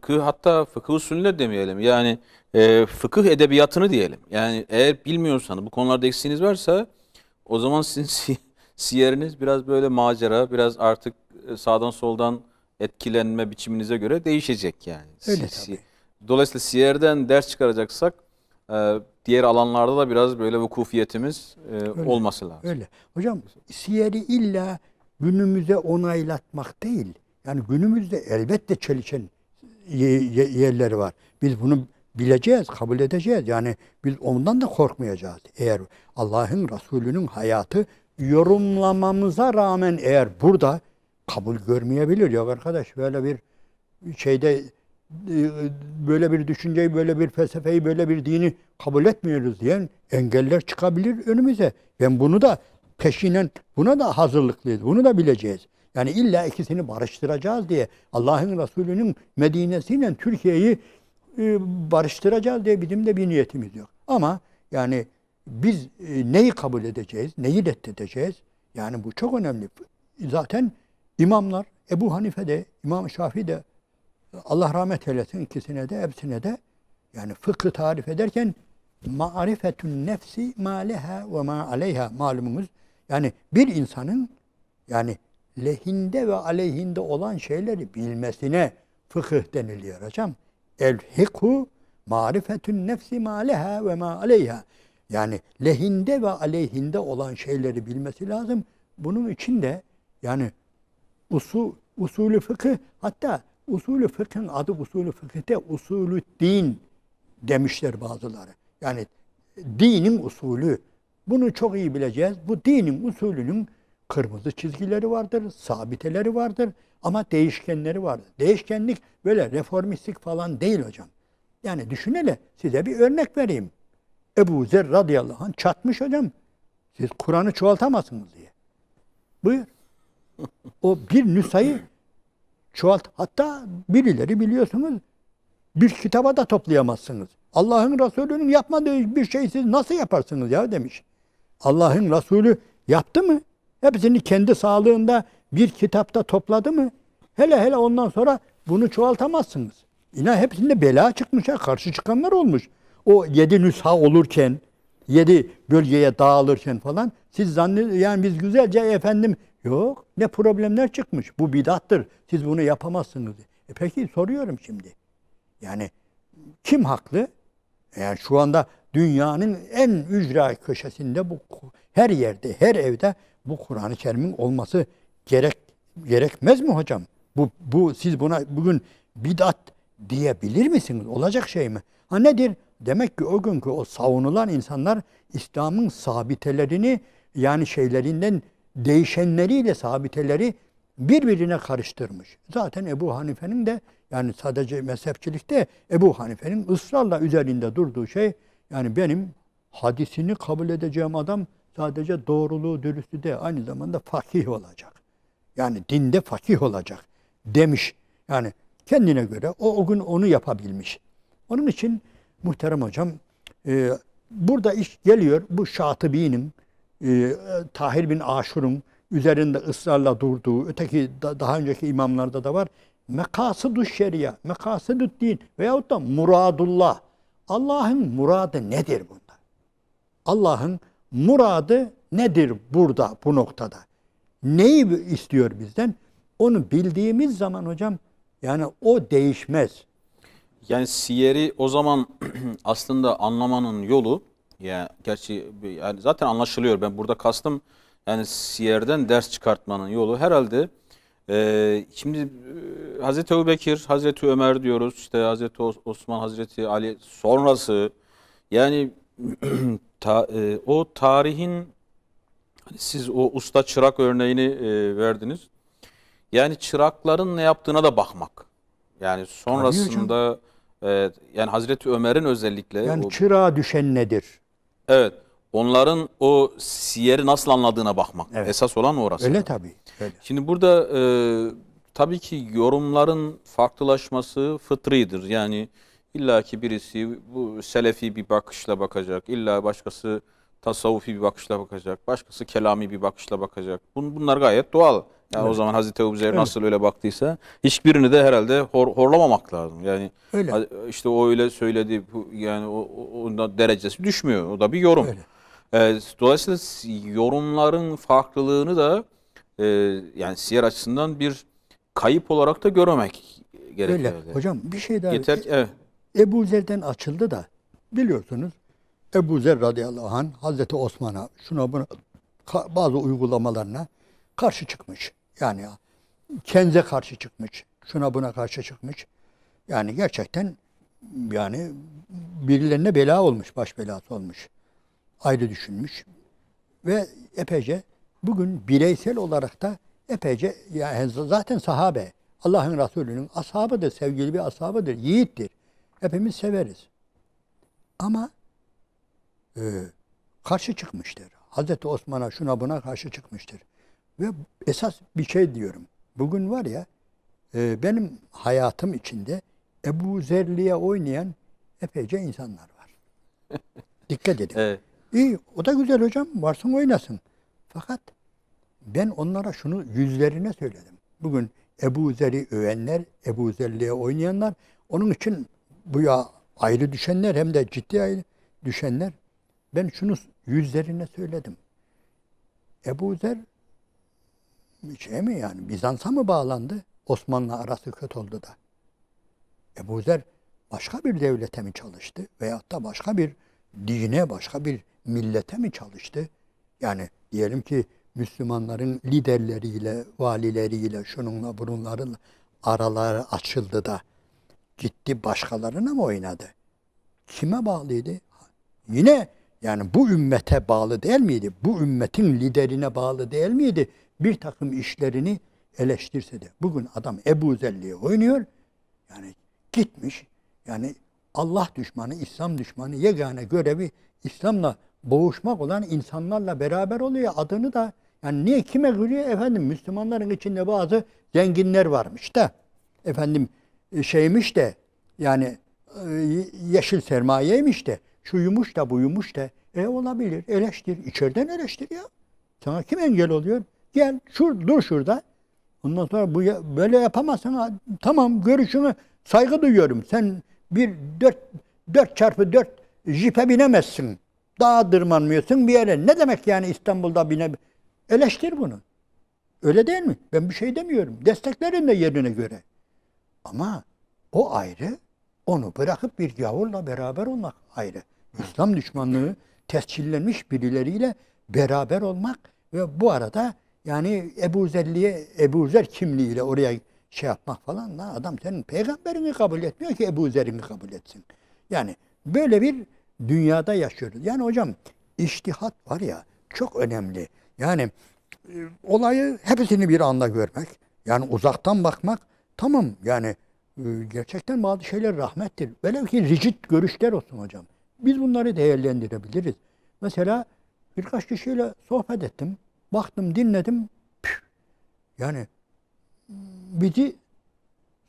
hatta fıkıh usulüne demeyelim yani fıkıh edebiyatını diyelim. Yani eğer bilmiyorsanız bu konularda eksiğiniz varsa o zaman sizin siyeriniz biraz böyle macera, biraz artık sağdan soldan etkilenme biçiminize göre değişecek yani. Öyle tabii. Dolayısıyla siyerden ders çıkaracaksak diğer alanlarda da biraz böyle vukufiyetimiz olması lazım. Öyle. Hocam siyeri illa günümüze onaylatmak değil. Yani günümüzde elbette çelişen yerleri var. Biz bunu bileceğiz, kabul edeceğiz. Yani biz ondan da korkmayacağız. Eğer Allah'ın Resulü'nün hayatı yorumlamamıza rağmen eğer burada kabul görmeyebilir. Yok arkadaş böyle bir şeyde böyle bir düşünceyi, böyle bir felsefeyi, böyle bir dini kabul etmiyoruz diyen engeller çıkabilir önümüze. Ben bunu da peşinen buna da hazırlıklıyız. Bunu da bileceğiz. Yani illa ikisini barıştıracağız diye Allah'ın Resulü'nün Medine'siyle Türkiye'yi barıştıracağız diye bizim de bir niyetimiz yok. Ama yani biz neyi kabul edeceğiz, neyi reddedeceğiz? Yani bu çok önemli. Zaten imamlar Ebu Hanife de, İmam Şafii de Allah rahmet eylesin ikisine de hepsine de yani fıkhı tarif ederken marifetun nefsi ma leha ve ma aleyha malumunuz. Yani bir insanın yani lehinde ve aleyhinde olan şeyleri bilmesine fıkıh deniliyor hocam. El hikhu marifetun nefsi ma leha ve ma aleyha. Yani lehinde ve aleyhinde olan şeyleri bilmesi lazım. Bunun için de yani usulü fıkıh, hatta usulü fıkhın adı usulü fıkıhte usulü din demişler bazıları. Yani dinin usulü. Bunu çok iyi bileceğiz. Bu dinin usulünün kırmızı çizgileri vardır, sabiteleri vardır ama değişkenleri vardır. Değişkenlik böyle reformistik falan değil hocam. Yani düşünelim, size bir örnek vereyim. Ebu Zer radıyallahu anh çatmış hocam. Siz Kur'an'ı çoğaltamazsınız diye. Buyur. O bir nüshayı hatta birileri biliyorsunuz bir kitaba da toplayamazsınız. Allah'ın Resulü'nün yapmadığı bir şeyi siz nasıl yaparsınız ya demiş. Allah'ın Resulü yaptı mı? Hepsini kendi sağlığında bir kitapta topladı mı? Hele ondan sonra bunu çoğaltamazsınız. Yine hepsinde bela çıkmış ya, karşı çıkanlar olmuş. O 7 nüsha olurken, 7 bölgeye dağılırken falan siz yani biz güzelce efendim yok ne problemler çıkmış. Bu bidattır. Siz bunu yapamazsınız. Peki soruyorum şimdi. Yani kim haklı? Yani şu anda dünyanın en ücra köşesinde bu her yerde, her evde bu Kur'an-ı Kerim'in olması gerekmez mi hocam? Bu siz buna bugün bidat diyebilir misiniz? Olacak şey mi? Ha nedir? Demek ki o günkü o savunulan insanlar İslam'ın sabitelerini yani şeylerinden değişenleriyle sabiteleri birbirine karıştırmış. Zaten Ebu Hanife'nin de yani sadece mezhepçilikte Ebu Hanife'nin ısrarla üzerinde durduğu şey yani benim hadisini kabul edeceğim adam sadece doğruluğu, dürüstlüğü de aynı zamanda fakih olacak. Yani dinde fakih olacak demiş. Yani kendine göre o gün onu yapabilmiş. Onun için muhterem hocam burada iş geliyor bu Şatibi'nin Tahir bin Aşur'un üzerinde ısrarla durduğu, öteki daha önceki imamlarda da var. Mekasıdü şeria, mekasıdü din veyahut da muradullah. Allah'ın muradı nedir bunda? Allah'ın muradı nedir burada, bu noktada? Neyi istiyor bizden? Onu bildiğimiz zaman hocam yani o değişmez. Yani siyeri o zaman aslında anlamanın yolu ya gerçi yani zaten anlaşılıyor. Ben burada kastım yani siyerden ders çıkartmanın yolu herhalde şimdi Hazreti Ebubekir, Hazreti Ömer diyoruz, işte Hazreti Osman, Hazreti Ali sonrası yani o tarihin hani siz o usta çırak örneğini verdiniz. Yani çırakların ne yaptığına da bakmak. Yani sonrasında yani Hazreti Ömer'in özellikle yani çırağa düşen nedir? Evet. Onların o siyeri nasıl anladığına bakmak. Evet. Esas olan orası. Öyle tabii. Öyle. Şimdi burada tabii ki yorumların farklılaşması fıtridir. Yani illaki birisi bu selefi bir bakışla bakacak. İlla başkası tasavvufi bir bakışla bakacak. Başkası kelami bir bakışla bakacak. Bunlar gayet doğal. Yani evet. O zaman Hazreti Ebu Zer nasıl öyle baktıysa hiçbirini de herhalde horlamamak lazım. Yani öyle. İşte o öyle söyledi yani o derecesi düşmüyor. O da bir yorum. Dolayısıyla yorumların farklılığını da yani siyer açısından bir kayıp olarak da görmemek gerekiyor. Öyle. Hocam bir şey daha. Yeter ki evet. Ebu Zer'den açıldı da biliyorsunuz Ebu Zer radıyallahu anh Hazreti Osman'a şuna buna bazı uygulamalarına karşı çıkmış. Yani Kenz'e karşı çıkmış. Şuna buna karşı çıkmış. Yani gerçekten yani birilerine bela olmuş, baş belası olmuş. Ayrı düşünmüş ve epeyce bugün bireysel olarak da epeyce yani zaten sahabe Allah'ın Resulü'nün ashabıdır, sevgili bir ashabıdır, yiğittir. Hepimiz severiz. Ama karşı çıkmıştır. Hazreti Osman'a şuna buna karşı çıkmıştır. Ve esas bir şey diyorum. Bugün var ya benim hayatım içinde Ebu Zerli'ye oynayan epeyce insanlar var. Dikkat edin. Evet. İyi, o da güzel hocam. Varsın oynasın. Fakat ben onlara şunu yüzlerine söyledim. Bugün Ebu Zer'i övenler, Ebu Zerli'ye oynayanlar, onun için bu ya ayrı düşenler hem de ciddi ayrı düşenler. Ben şunu yüzlerine söyledim. Ebu Zer şey mi yani Bizans'a mı bağlandı? Osmanlı arası kötü oldu da. Ebu Zer başka bir devlete mi çalıştı? Veyahut da başka bir dine, başka bir millete mi çalıştı? Yani diyelim ki Müslümanların liderleriyle, valileriyle, şununla bununların araları açıldı da gitti başkalarına mı oynadı? Kime bağlıydı? Yine yani bu ümmete bağlı değil miydi? Bu ümmetin liderine bağlı değil miydi? Bir takım işlerini eleştirse de. Bugün adam Ebu Zerli'ye oynuyor. Yani gitmiş. Yani Allah düşmanı, İslam düşmanı yegane görevi İslam'la boğuşmak olan insanlarla beraber oluyor. Adını da yani niye kime görüyor? Efendim Müslümanların içinde bazı zenginler varmış da efendim şeymiş de yani yeşil sermayeymiş de şuymuş da buymuş da olabilir. Eleştir. İçeriden eleştir ya. Sana kim engel oluyor? Gel dur şurada. Ondan sonra böyle yapamazsan tamam görüşüne saygı duyuyorum. Sen bir 4x4 jipe binemezsin. Dağa tırmanmıyorsun bir yere. Ne demek yani İstanbul'da eleştir bunu. Öyle değil mi? Ben bir şey demiyorum. Desteklerin de yerine göre. Ama o ayrı. Onu bırakıp bir gavurla beraber olmak ayrı. İslam düşmanlığı tescillenmiş birileriyle beraber olmak ve bu arada yani Ebu Zer kimliğiyle oraya şey yapmak falan da adam senin peygamberini kabul etmiyor ki Ebu Zer'ini kabul etsin. Yani böyle bir dünyada yaşıyoruz. Yani hocam içtihat var ya çok önemli. Yani olayı hepsini bir anda görmek. Yani uzaktan bakmak tamam yani gerçekten bazı şeyler rahmettir. Velev ki rigid görüşler olsun hocam. Biz bunları değerlendirebiliriz. Mesela birkaç kişiyle sohbet ettim. Baktım, dinledim. Yani bizi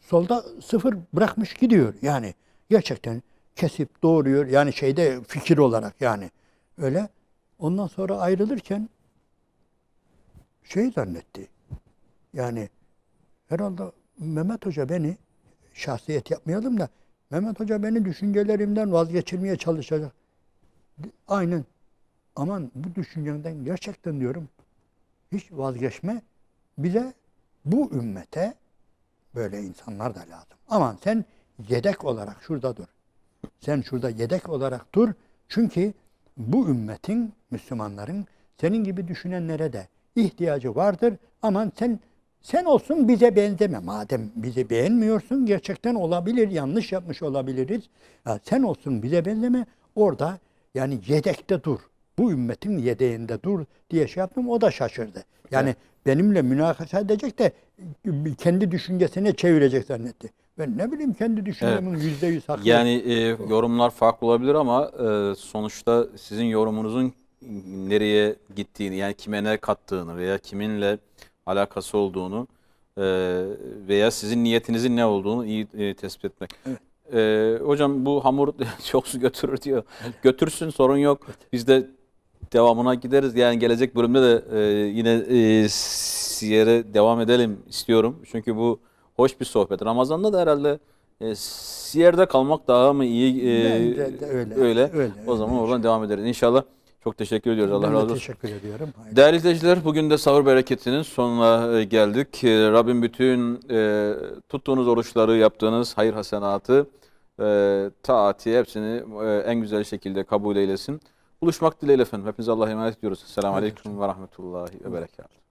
solda sıfır bırakmış gidiyor. Yani gerçekten kesip doğruyor. Yani şeyde fikir olarak yani öyle. Ondan sonra ayrılırken şey zannetti. Yani herhalde Mehmet Hoca beni şahsiyet yapmayalım da Mehmet Hoca beni düşüncelerimden vazgeçirmeye çalışacak. Aynen. Aman bu düşüncenden gerçekten diyorum hiç vazgeçme. Bize bu ümmete böyle insanlar da lazım. Aman sen yedek olarak şurada dur. Sen şurada yedek olarak dur. Çünkü bu ümmetin, Müslümanların senin gibi düşünenlere de ihtiyacı vardır. Aman sen olsun bize benzeme. Madem bizi beğenmiyorsun gerçekten olabilir, yanlış yapmış olabiliriz. Ya sen olsun bize benzeme. Orada yani yedekte dur. Bu ümmetin yedeğinde dur diye şey yaptım. O da şaşırdı. Yani evet. Benimle münakaşa edecek de kendi düşüncesine çevirecek zannetti. Ben ne bileyim kendi düşüncemin %100 haklı. Yani yorumlar farklı olabilir ama sonuçta sizin yorumunuzun nereye gittiğini yani kime ne kattığını veya kiminle alakası olduğunu veya sizin niyetinizin ne olduğunu iyi tespit etmek. Evet. Hocam bu hamur çok su götürür diyor. Evet. Götürsün sorun yok. Evet. Biz de devamına gideriz. Yani gelecek bölümde de yine siyere devam edelim istiyorum. Çünkü bu hoş bir sohbet. Ramazan'da da herhalde siyerde kalmak daha mı iyi? Öyle. O zaman oradan devam ederiz. İnşallah. Çok teşekkür ediyoruz. Allah razı olsun. Teşekkür ediyorum. Hayır. Değerli izleyiciler, bugün de sahur bereketinin sonuna geldik. Rabbim bütün tuttuğunuz oruçları, yaptığınız hayır hasenatı, taati hepsini en güzel şekilde kabul eylesin. Buluşmak dileğiyle efendim. Hepinize Allah'a emanet ediyoruz. Selamun Aleyküm ve Rahmetullahi ve Berekatuhu.